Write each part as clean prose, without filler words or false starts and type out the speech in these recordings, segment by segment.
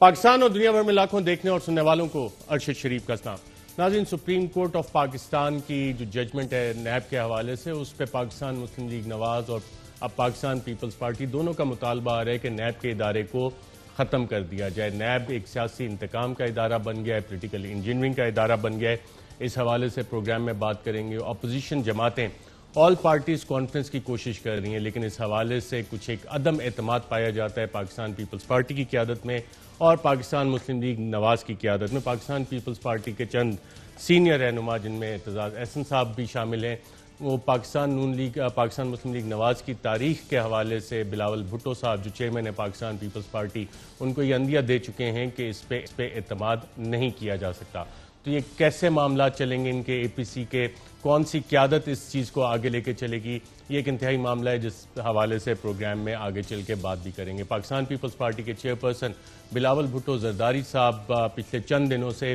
پاکستان اور دنیا بھر میں لاکھوں دیکھنے اور سننے والوں کو ارشد شریف کا سلام۔ ناظرین، سپریم کورٹ آف پاکستان کی جو ججمنٹ ہے نیب کے حوالے سے، اس پہ پاکستان مسلم لیگ نواز اور اب پاکستان پیپلز پارٹی دونوں کا مطالبہ آ رہا ہے کہ نیب کے ادارے کو ختم کر دیا جائے۔ نیب ایک سیاسی انتقام کا ادارہ بن گیا ہے، پولیٹیکل انجینئرنگ کا ادارہ بن گیا ہے۔ اس حوالے سے پروگرام میں بات کریں گے۔ اپوزیشن جماعتیں آل پارٹیز کانفرنس کی کوشش کر رہی ہیں، لیکن اس حوالے سے کچھ ایک عدم اعتماد پایا جاتا ہے پاکستان پیپلز پارٹی کی قیادت میں اور پاکستان مسلم لیگ نواز کی قیادت میں۔ پاکستان پیپلز پارٹی کے چند سینئر رہنما، جن میں اعتزاز احسن صاحب بھی شامل ہیں، وہ پاکستان مسلم لیگ نواز کی تاریخ کے حوالے سے بلاول بھٹو صاحب جو چیئرمین ہے پاکستان پیپلز پارٹی، ان کو یہ عندیہ دے چکے ہیں کہ اس پہ اعتماد نہیں کیا جا سکتا۔ تو یہ کیسے معاملات چلیں گے ان کے اے پی سی کے، کون سی قیادت اس چیز کو آگے لے کے چلے گی، یہ ایک انتہائی معاملہ ہے جس حوالے سے پروگرام میں آگے چل کے بات بھی کریں گے۔ پاکستان پیپلز پارٹی کے چیئرپرسن بلاول بھٹو زرداری صاحب پچھلے چند دنوں سے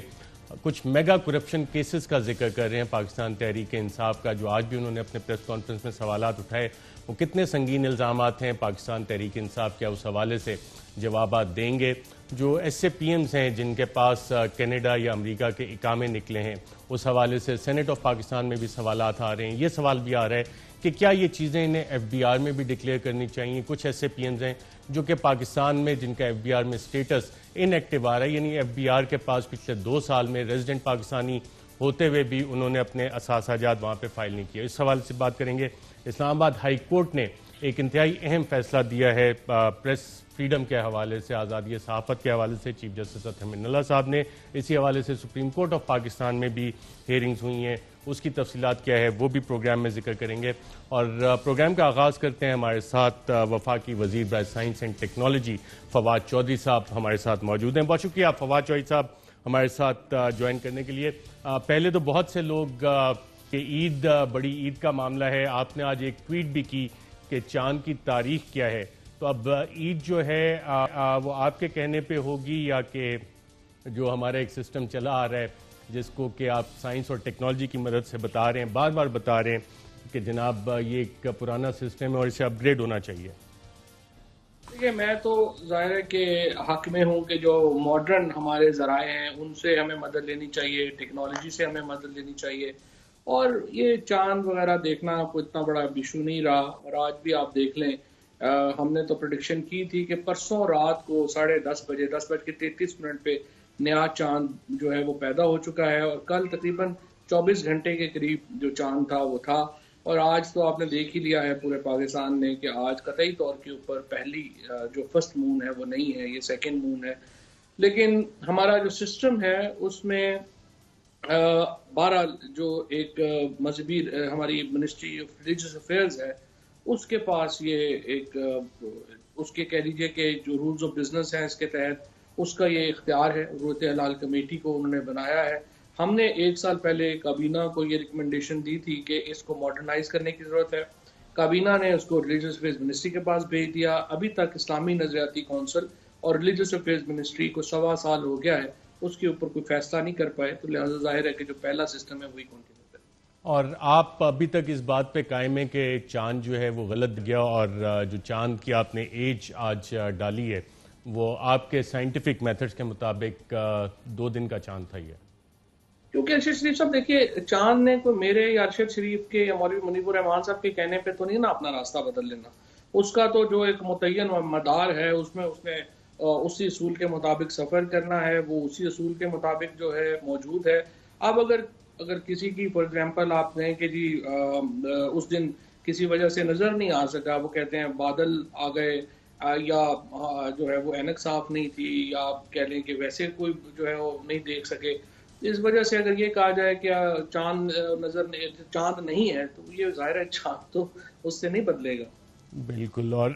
کچھ میگا کرپشن کیسز کا ذکر کر رہے ہیں پاکستان تحریک انصاف کا، جو آج بھی انہوں نے اپنے پریس کانفرنس میں سوالات اٹھائے۔ وہ کتنے سنگین الزامات ہیں پاکستان تحریک انصاف کیا اس حوالے سے جوابات دیں گے۔ جو ایس اے پی ایمز ہیں جن کے پاس کینیڈا یا امریکہ کے اقامے نکلے ہیں، اس حوالے سے سینٹ آف پاکستان میں بھی سوالات آ رہے ہیں۔ یہ سوال بھی آ رہا ہے کہ کیا یہ چیزیں انہیں ایف بی آر میں بھی ڈکلیئر کرنی چاہیے۔ کچھ ایسے پی ایمز ہیں جو کہ پاکستان میں جن کا ایف بی آر میں سٹیٹس ان ایکٹیو آ رہا ہے، یعنی ایف بی آر کے پاس پچھلے 2 سال میں ریزیڈنٹ پاکستانی ہوتے ہوئے بھی انہوں نے اپنے اثاثہ جات وہاں پہ فائل نہیں کیا۔ اس حوالے سے بات کریں گے۔ اسلام آباد ہائی کورٹ نے ایک انتہائی اہم فیصلہ دیا ہے پریس فریڈم کے حوالے سے، آزادی صحافت کے حوالے سے۔ چیف جسٹس اطہر من اللہ صاحب نے اسی حوالے سے سپریم کورٹ آف پاکستان میں بھی ہیئرنگز ہوئی ہیں، اس کی تفصیلات کیا ہے وہ بھی پروگرام میں ذکر کریں گے۔ اور پروگرام کا آغاز کرتے ہیں، ہمارے ساتھ وفاقی وزیر برائے science and technology Fawad Chaudhry صاحب ہمارے ساتھ موجود ہیں۔ بہت شکریہ فواد چودھری صاحب ہمارے ساتھ جوائن کرنے کے لیے۔ پہلے تو بہت سے لوگ کہ عید بڑی عید کا معاملہ ہے، آپ نے آج ایک ٹویٹ بھی کی کہ چاند کی تاریخ کیا ہے، تو اب عید جو ہے وہ آپ کے کہنے پہ ہوگی یا کہ جو ہمارا ایک سسٹم چلا آ رہا ہے جس کو کہ آپ سائنس اور ٹیکنالوجی کی مدد سے بتا رہے ہیں، بار بار بتا رہے ہیں کہ جناب یہ ایک پرانا سسٹم ہے اور اسے اپ گریڈ ہونا چاہیے؟ دیکھیے، میں تو ظاہر ہے کہ حق میں ہوں کہ جو ماڈرن ہمارے ذرائع ہیں ان سے ہمیں مدد لینی چاہیے، ٹیکنالوجی سے ہمیں مدد لینی چاہیے، اور یہ چاند وغیرہ دیکھنا کوئی اتنا بڑا ایشو نہیں رہا۔ اور آج بھی آپ دیکھ لیں، ہم نے تو پریڈکشن کی تھی کہ پرسوں رات کو 10:30 بجے 10:33 پہ نیا چاند جو ہے وہ پیدا ہو چکا ہے، اور کل تقریباً 24 گھنٹے کے قریب جو چاند تھا وہ تھا۔ اور آج تو آپ نے دیکھ ہی لیا ہے پورے پاکستان نے کہ آج قطعی طور کے اوپر پہلی جو فرسٹ مون ہے وہ نہیں ہے، یہ سیکنڈ مون ہے۔ لیکن ہمارا جو سسٹم ہے اس میں 12 جو ایک مذہبی ہماری منسٹری آف ریلیجیس افیئرز ہے، اس کے پاس یہ ایک اس کے کہہ لیجیے کہ جو رولز آف بزنس ہیں اس کے تحت اس کا یہ اختیار ہے، روت حلال کمیٹی کو انہوں نے بنایا ہے۔ ہم نے 1 سال پہلے کابینہ کو یہ ریکمنڈیشن دی تھی کہ اس کو ماڈرنائز کرنے کی ضرورت ہے۔ کابینہ نے اس کو ریلیجیس افیئرز منسٹری کے پاس بھیج دیا۔ ابھی تک اسلامی نظریاتی کونسل اور ریلیجیس افیئرز منسٹری کو 1.25 سال ہو گیا ہے، اس کے اوپر کوئی فیصلہ نہیں کر پائے، تو لہٰذا ظاہر ہے کہ جو پہلا سسٹم ہے وہی کنٹینیو کرے۔ اور آپ ابھی تک اس بات پہ قائم ہیں کہ چاند جو ہے وہ غلط گیا، اور جو چاند کی آپ نے ایج آج ڈالی ہے وہ آپ کے سائنٹیفک میتھڈز کے مطابق 2 دن کا چاند تھا؟ یہ کیونکہ ارشد شریف صاحب دیکھیے، چاند نے کوئی میرے یا ارشد شریف کے یا مولوی منیب الرحمان صاحب کے کہنے پہ تو نہیں نا اپنا راستہ بدل لینا۔ اس کا تو جو ایک متعین مدار ہے اس میں اس نے اسی اصول کے مطابق سفر کرنا ہے، وہ اسی اصول کے مطابق جو ہے موجود ہے۔ اب اگر کسی کی فار ایگزامپل آپ کہیں کہ جی اس دن کسی وجہ سے نظر نہیں آ سکا، وہ کہتے ہیں بادل آ گئے یا جو ہے وہ اینک صاف نہیں تھی، یا آپ کہہ لیں کہ ویسے کوئی جو ہے وہ نہیں دیکھ سکے، اس وجہ سے اگر یہ کہا جائے کہ چاند نہیں ہے تو یہ ظاہر ہے چاند تو اس سے نہیں بدلے گا۔ بالکل، اور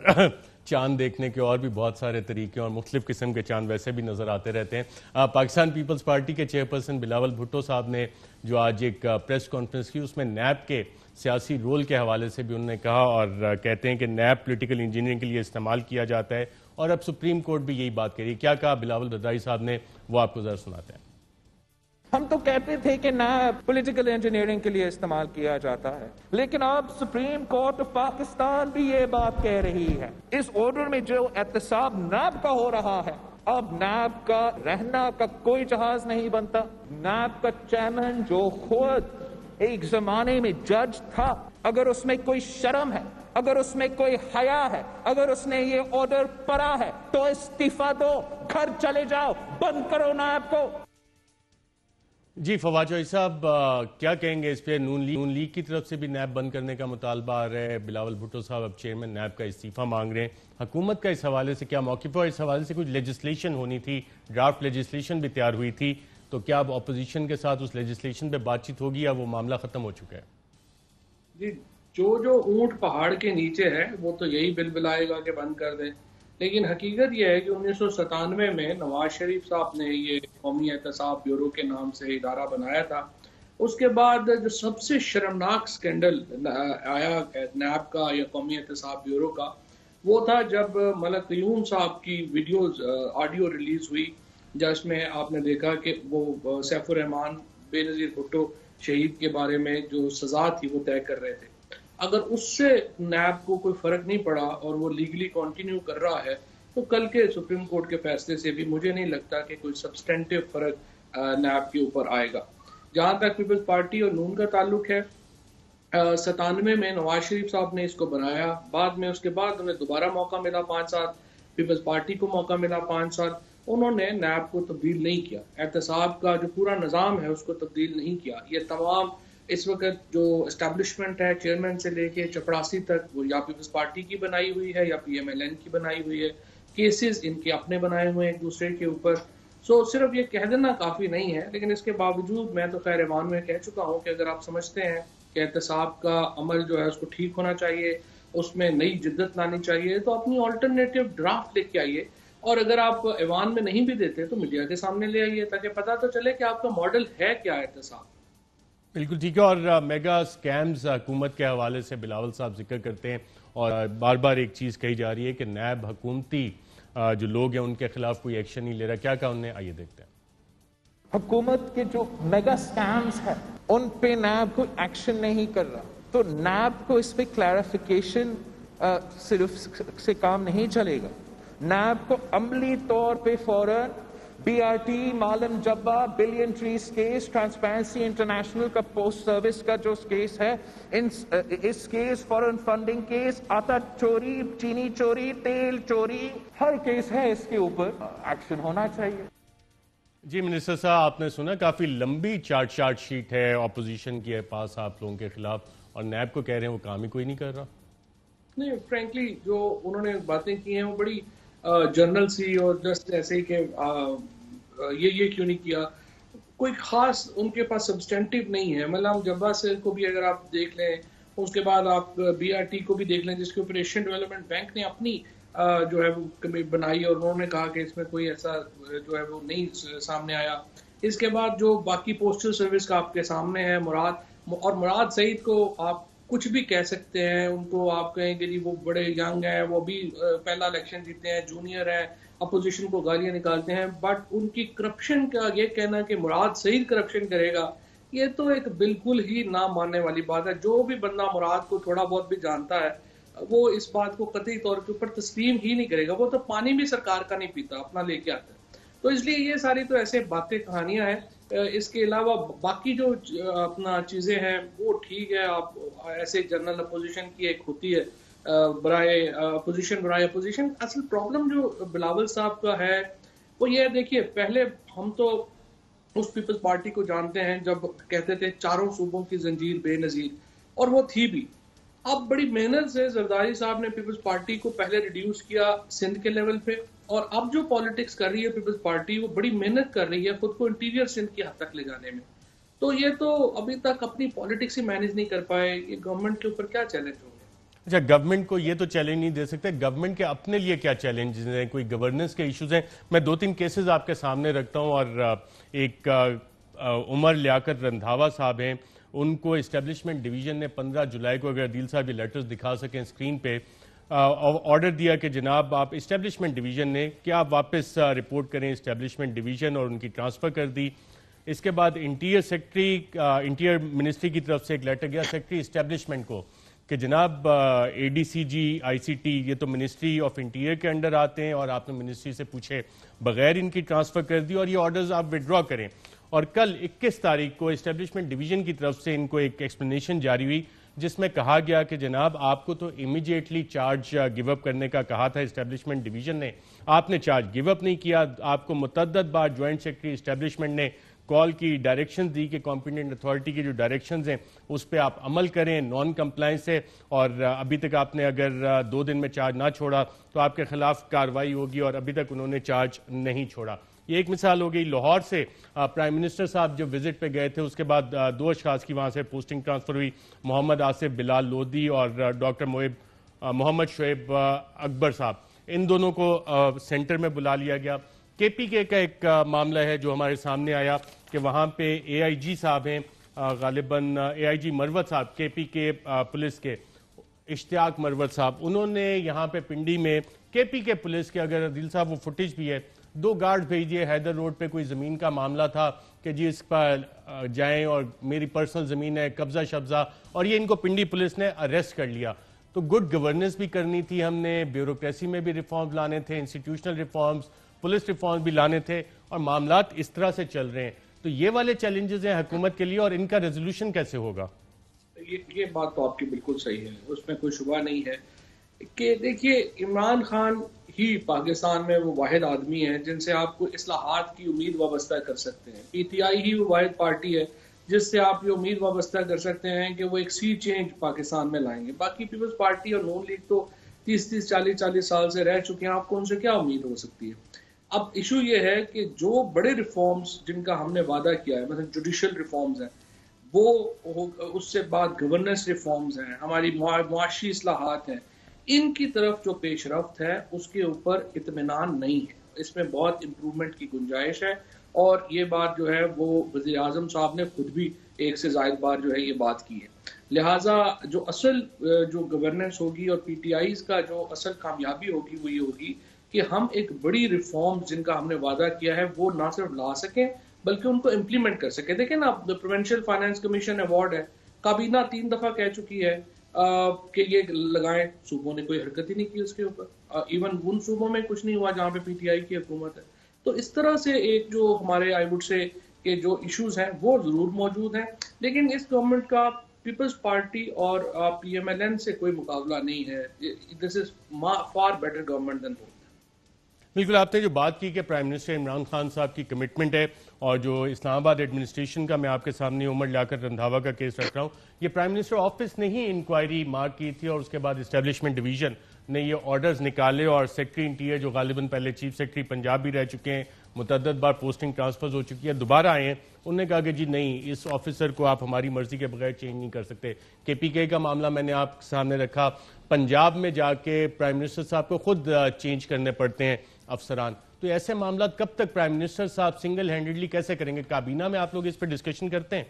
چاند دیکھنے کے اور بھی بہت سارے طریقے اور مختلف قسم کے چاند ویسے بھی نظر آتے رہتے ہیں۔ پاکستان پیپلز پارٹی کے چیئرپرسن بلاول بھٹو صاحب نے جو آج ایک پریس کانفرنس کی، اس میں نیب کے سیاسی رول کے حوالے سے بھی انہوں نے کہا، اور کہتے ہیں کہ نیب پولیٹیکل انجینئرنگ کے لیے استعمال کیا جاتا ہے، اور اب سپریم کورٹ بھی یہی بات کری۔ کیا کہا بلاول زرداری صاحب نے، وہ آپ کو ذرا سناتے ہیں۔ ہم تو کہتے تھے کہ نیب پولیٹیکل انجینئرنگ کے لیے استعمال کیا جاتا ہے، لیکن اب سپریم کورٹ آف پاکستان بھی یہ بات کہہ رہی ہے۔ اس آرڈر میں جو احتساب نیب کا ہو رہا ہے اب نیب کا رہنا کا کوئی جہاز نہیں بنتا. نیب کا چیئرمین جو خود ایک زمانے میں جج تھا، اگر اس میں کوئی شرم ہے، اگر اس میں کوئی حیا ہے، اگر اس نے یہ آرڈر پڑھا ہے تو استعفیٰ دو، گھر چلے جاؤ، بند کرو نیب کو. جی فواد چوہدری صاحب، کیا کہیں گے اس پہ؟ نون لیگ کی طرف سے بھی نیب بند کرنے کا مطالبہ آ رہا ہے. بلاول بھٹو صاحب اب چیئرمین نیب کا استعفیٰ مانگ رہے ہیں. حکومت کا اس حوالے سے کیا موقف ہے؟ اور اس حوالے سے کچھ لیجسلیشن ہونی تھی، ڈرافٹ لیجسلیشن بھی تیار ہوئی تھی، تو کیا اب اپوزیشن کے ساتھ اس لیجسلیشن پہ بات چیت ہوگی یا وہ معاملہ ختم ہو چکا ہے؟ جی، جو اونٹ پہاڑ کے نیچے ہے وہ تو یہی بلبلائے گا کہ بند کر دیں. لیکن حقیقت یہ ہے کہ 1997 میں نواز شریف صاحب نے یہ قومی احتساب بیورو کے نام سے ادارہ بنایا تھا. اس کے بعد جو سب سے شرمناک سکینڈل آیا نیب کا یا قومی احتساب بیورو کا، وہ تھا جب ملک قیوم صاحب کی ویڈیوز آڈیو ریلیز ہوئی، جس میں آپ نے دیکھا کہ وہ سیف الرحمان بے نظیر بھٹو شہید کے بارے میں جو سزا تھی وہ طے کر رہے تھے. اگر اس سے نیب کو کوئی فرق نہیں پڑا اور وہ لیگلی کنٹینیو کر رہا ہے، تو کل کے سپریم کورٹ کے فیصلے سے بھی مجھے نہیں لگتا کہ کوئی سبسٹینٹیو فرق نیب کے اوپر آئے گا. جہاں تک پیپلز پارٹی اور نون کا تعلق ہے، 97 میں نواز شریف صاحب نے اس کو بنایا. بعد میں اس کے بعد انہیں دوبارہ موقع ملا 5 سال، پیپلز پارٹی کو موقع ملا 5 سال. انہوں نے نیب کو تبدیل نہیں کیا، احتساب کا جو پورا نظام ہے اس کو تبدیل نہیں کیا. یہ تمام اس وقت جو اسٹیبلشمنٹ ہے چیئرمین سے لے کے چپڑاسی تک، وہ یا پیپلز پارٹی کی بنائی ہوئی ہے یا پی ایم ایل این کی بنائی ہوئی ہے. کیسز ان کے اپنے بنائے ہوئے ہیں ایک دوسرے کے اوپر. صرف یہ کہہ دینا کافی نہیں ہے. لیکن اس کے باوجود میں تو خیر ایوان میں کہہ چکا ہوں کہ اگر آپ سمجھتے ہیں کہ احتساب کا عمل جو ہے اس کو ٹھیک ہونا چاہیے، اس میں نئی جدت لانی چاہیے، تو اپنی آلٹرنیٹیو ڈرافٹ لے کے آئیے. اور اگر آپ ایوان میں نہیں بھی دیتے تو میڈیا کے سامنے لے آئیے تاکہ پتہ تو چلے کہ آپ کا ماڈل ہے کیا احتساب. بالکل ٹھیک ہے. اور میگا سکیمز حکومت کے حوالے سے بلاول صاحب ذکر کرتے ہیں، اور بار بار ایک چیز کہی جا رہی ہے کہ نیب حکومتی جو لوگ ہیں ان کے خلاف کوئی ایکشن نہیں لے رہا. کیا کہا انہوں نے؟ آئیے دیکھتے ہیں. حکومت کے جو میگا سکیمز ہیں ان پہ نیب کو ایکشن نہیں کر رہا، تو نیب کو اس پہ کلیریفیکیشن صرف سے کام نہیں چلے گا. نیب کو عملی طور پہ فوراً بی آر ٹی، معلم جبہ، billion trees case, transparency international کا پوسٹ سروس کا جو کیس ہے، اس کیس، فورن فنڈنگ کیس، آٹا چوری، چینی چوری، تیل چوری، ہر کیس ہے اس کے اوپر ایکشن ہونا چاہیے. جی منسٹر صاحب، آپ نے سنا کافی لمبی چارج شیٹ ہے اپوزیشن کی پاس آپ لوگوں کے خلاف، اور نیب کو کہہ رہے ہیں وہ کام ہی کوئی نہیں کر رہا. نہیں، فرینکلی جو انہوں نے باتیں کی ہیں وہ بڑی جرنل سی اور جسٹ ایسے ہی کہ یہ کیوں نہیں کیا، کوئی خاص ان کے پاس سبسٹینٹیو نہیں ہے. ملام جبا سے کو بھی اگر آپ دیکھ لیں، اس کے بعد آپ بی آر ٹی کو بھی دیکھ لیں جس کے اوپر ایشین ڈیولپمنٹ بینک نے اپنی جو ہے وہ بنائی، اور انہوں نے کہا کہ اس میں کوئی ایسا جو ہے وہ نہیں سامنے آیا. اس کے بعد جو باقی پوسٹل سروس کا آپ کے سامنے ہے، مراد سعید کو آپ کچھ بھی کہہ سکتے ہیں، ان کو آپ کہیں کہ جی وہ بڑے ینگ ہیں، وہ بھی پہلا الیکشن جیتے ہیں، جونیئر ہیں، اپوزیشن کو گالیاں نکالتے ہیں، بٹ ان کی کرپشن کا یہ کہنا کہ مراد سعید کرپشن کرے گا، یہ تو ایک بالکل ہی نہ ماننے والی بات ہے. جو بھی بندہ مراد کو تھوڑا بہت بھی جانتا ہے وہ اس بات کو قطعی طور کے اوپر تسلیم ہی نہیں کرے گا. وہ تو پانی بھی سرکار کا نہیں پیتا، اپنا لے کے آتا ہے. تو اس لیے یہ ساری تو ایسے باتیں کہانیاں ہیں. اس کے علاوہ باقی جو اپنا چیزیں ہیں وہ ٹھیک ہے. آپ ایسے جنرل اپوزیشن کی ایک ہوتی ہے برائے اپوزیشن. اصل پرابلم جو بلاول صاحب کا ہے وہ یہ ہے، دیکھیے پہلے ہم تو اس پیپلز پارٹی کو جانتے ہیں جب کہتے تھے چاروں صوبوں کی زنجیر بے نظیر، اور وہ تھی بھی. اب بڑی محنت سے زرداری صاحب نے پیپلز پارٹی کو پہلے ریڈیوس کیا سندھ کے لیول پہ، اور اب جو پالیٹکس کر رہی ہے پیپلز پارٹی وہ بڑی محنت کر رہی ہے خود کو انٹیریئر سندھ کی حد تک لے جانے میں. تو یہ تو ابھی تک اپنی پالیٹکس ہی مینیج نہیں کر پائے. یہ گورنمنٹ کے اوپر کیا چیلنج ہوگا؟ اچھا، گورنمنٹ کو یہ تو چیلنج نہیں دے سکتے، گورنمنٹ کے اپنے لیے کیا چیلنجز ہیں؟ کوئی گورننس کے ایشوز ہیں؟ میں 2-3 کیسز آپ کے سامنے رکھتا ہوں. اور ایک عمر لیاقت رندھاوا صاحب ہیں، ان کو اسٹیبلشمنٹ ڈویژن نے 15 جولائی کو، اگر عدیل صاحب یہ لیٹرز دکھا سکیں اسکرین پہ، آرڈر دیا کہ جناب آپ اسٹیبلشمنٹ ڈویژن نے کہ آپ واپس رپورٹ کریں اسٹیبلشمنٹ ڈویژن، اور ان کی ٹرانسفر کر دی. اس کے بعد انٹیریئر منسٹری کی طرف سے ایک لیٹر گیا سیکرٹری اسٹیبلشمنٹ کو کہ جناب اے ڈی سی جی آئی سی ٹی یہ تو منسٹری آف انٹیریئر کے انڈر آتے ہیں اور آپ نے منسٹری سے پوچھے بغیر ان کی ٹرانسفر کر دی اور یہ آرڈرز آپ وڈرا کریں. اور کل 21 تاریخ کو اسٹیبلشمنٹ ڈویژن کی طرف سے ان کو ایک ایکسپلینیشن جاری ہوئی جس میں کہا گیا کہ جناب آپ کو تو امیڈیٹلی چارج گیو اپ کرنے کا کہا تھا اسٹیبلشمنٹ ڈویژن نے, آپ نے چارج گیو اپ نہیں کیا. آپ کو متعدد بار جوائنٹ سیکرٹری اسٹیبلشمنٹ نے کال کی, ڈائریکشن دی کہ کمپیٹنٹ اتھارٹی کی جو ڈائریکشنز ہیں اس پہ آپ عمل کریں, نان کمپلائنس ہے, اور ابھی تک آپ نے اگر 2 دن میں چارج نہ چھوڑا تو آپ کے خلاف کارروائی ہوگی, اور ابھی تک انہوں نے چارج نہیں چھوڑا. یہ ایک مثال ہو گئی. لاہور سے پرائم منسٹر صاحب جب وزٹ پہ گئے تھے اس کے بعد 2 اشخاص کی وہاں سے پوسٹنگ ٹرانسفر ہوئی, محمد آصف بلال لودھی اور ڈاکٹر محمد شعیب اکبر صاحب. ان دونوں کو سینٹر میں بلا لیا گیا. کے پی کے کا ایک معاملہ ہے جو ہمارے سامنے آیا کہ وہاں پہ اے آئی جی صاحب ہیں, غالباً اے آئی جی مروت صاحب کے پی کے پولیس کے, اشتیاق مروت صاحب, انہوں نے یہاں پہ پنڈی میں کے پی کے پولیس کے, اگر عدیل صاحب وہ فوٹیج بھی ہے, 2 گارڈ بھیج دیے. حیدر روڈ پہ کوئی زمین کا معاملہ تھا کہ جی اس پر جائیں اور میری پرسنل زمین ہے, قبضہ شبضہ, اور یہ ان کو پنڈی پولیس نے اریسٹ کر لیا. تو گڈ گورننس بھی کرنی تھی ہم نے, بیوروکریسی میں بھی ریفارم لانے تھے, انسٹیٹیوشنل ریفارمز, پولیس ریفارم بھی لانے تھے, اور معاملات اس طرح سے چل رہے ہیں. تو یہ والے چیلنجز ہیں حکومت کے لیے, اور ان کا ریزولوشن کیسے ہوگا؟ یہ بات تو آپ کی بالکل صحیح ہے, اس میں کوئی شبہ نہیں ہے کہ دیکھیے عمران خان ہی پاکستان میں وہ واحد آدمی ہے جن سے آپ کو اصلاحات کی امید وابستہ کر سکتے ہیں. پی ٹی آئی ہی وہ واحد پارٹی ہے جس سے آپ یہ امید وابستہ کر سکتے ہیں کہ وہ ایک سی چینج پاکستان میں لائیں گے. باقی پیپلز پارٹی اور نون لیگ تو 30-40 سال سے رہ چکے ہیں, آپ کو ان سے کیا امید ہو سکتی ہے؟ اب ایشو یہ ہے کہ جو بڑے ریفارمز جن کا ہم نے وعدہ کیا ہے, مثلا جوڈیشل ریفارمز ہیں, وہ اس سے بعد گورننس ریفارمز ہیں, ہماری معاشی اصلاحات ہیں, ان کی طرف جو پیش رفت ہے اس کے اوپر اطمینان نہیں ہے. اس میں بہت امپرومنٹ کی گنجائش ہے, اور یہ بات جو ہے وہ وزیر اعظم صاحب نے خود بھی 1 سے زائد بار جو ہے یہ بات کی ہے. لہٰذا جو اصل جو گورننس ہوگی اور پی ٹی آئیز کا جو اصل کامیابی ہوگی وہ یہ ہوگی کہ ہم ایک بڑی ریفارم جن کا ہم نے وعدہ کیا ہے وہ نہ صرف لا سکیں بلکہ ان کو امپلیمنٹ کر سکیں. دیکھیں نا, پروونشل فائنانس کمیشن ایوارڈ ہے, کابینہ 3 دفعہ کہہ چکی ہے کہ یہ لگائیں, صوبوں نے کوئی حرکت ہی نہیں کی اس کے اوپر. ایون ان صوبوں میں کچھ نہیں ہوا جہاں پہ پی ٹی آئی کی حکومت ہے. تو اس طرح سے ایک جو ہمارے آئی وڈ سے کہ جو ایشوز ہیں وہ ضرور موجود ہیں, لیکن اس گورنمنٹ کا پیپلز پارٹی اور پی ایم ایل این سے کوئی مقابلہ نہیں ہے. This is far better government than both. بالکل, آپ نے جو بات کی کہ پرائم منسٹر عمران خان صاحب کی کمٹمنٹ ہے, اور جو اسلام آباد ایڈمنسٹریشن کا میں آپ کے سامنے عمر لیاقت رندھاوا کا کیس رکھ رہا ہوں, یہ پرائم منسٹر آفس نے ہی انکوائری مارک کی تھی, اور اس کے بعد اسٹیبلشمنٹ ڈویژن نے یہ آرڈرز نکالے, اور سیکرٹری انٹیریئر جو غالباً پہلے چیف سیکرٹری پنجاب بھی رہ چکے ہیں, متعدد بار پوسٹنگ ٹرانسفرز ہو چکی ہے, دوبارہ آئے ہیں, انہوں نے کہا کہ جی نہیں, اس آفیسر کو آپ ہماری مرضی کے بغیر چینج نہیں کر سکتے. کے پی کے کا معاملہ میں نے آپ کے سامنے رکھا, پنجاب میں جا کے پرائم منسٹر صاحب کو خود چینج کرنے پڑتے ہیں افسران. تو ایسے معاملات کب تک پرائم منسٹر صاحب سنگل ہینڈڈلی کیسے کریں گے؟ کابینہ میں آپ لوگ اس پہ ڈسکشن کرتے ہیں؟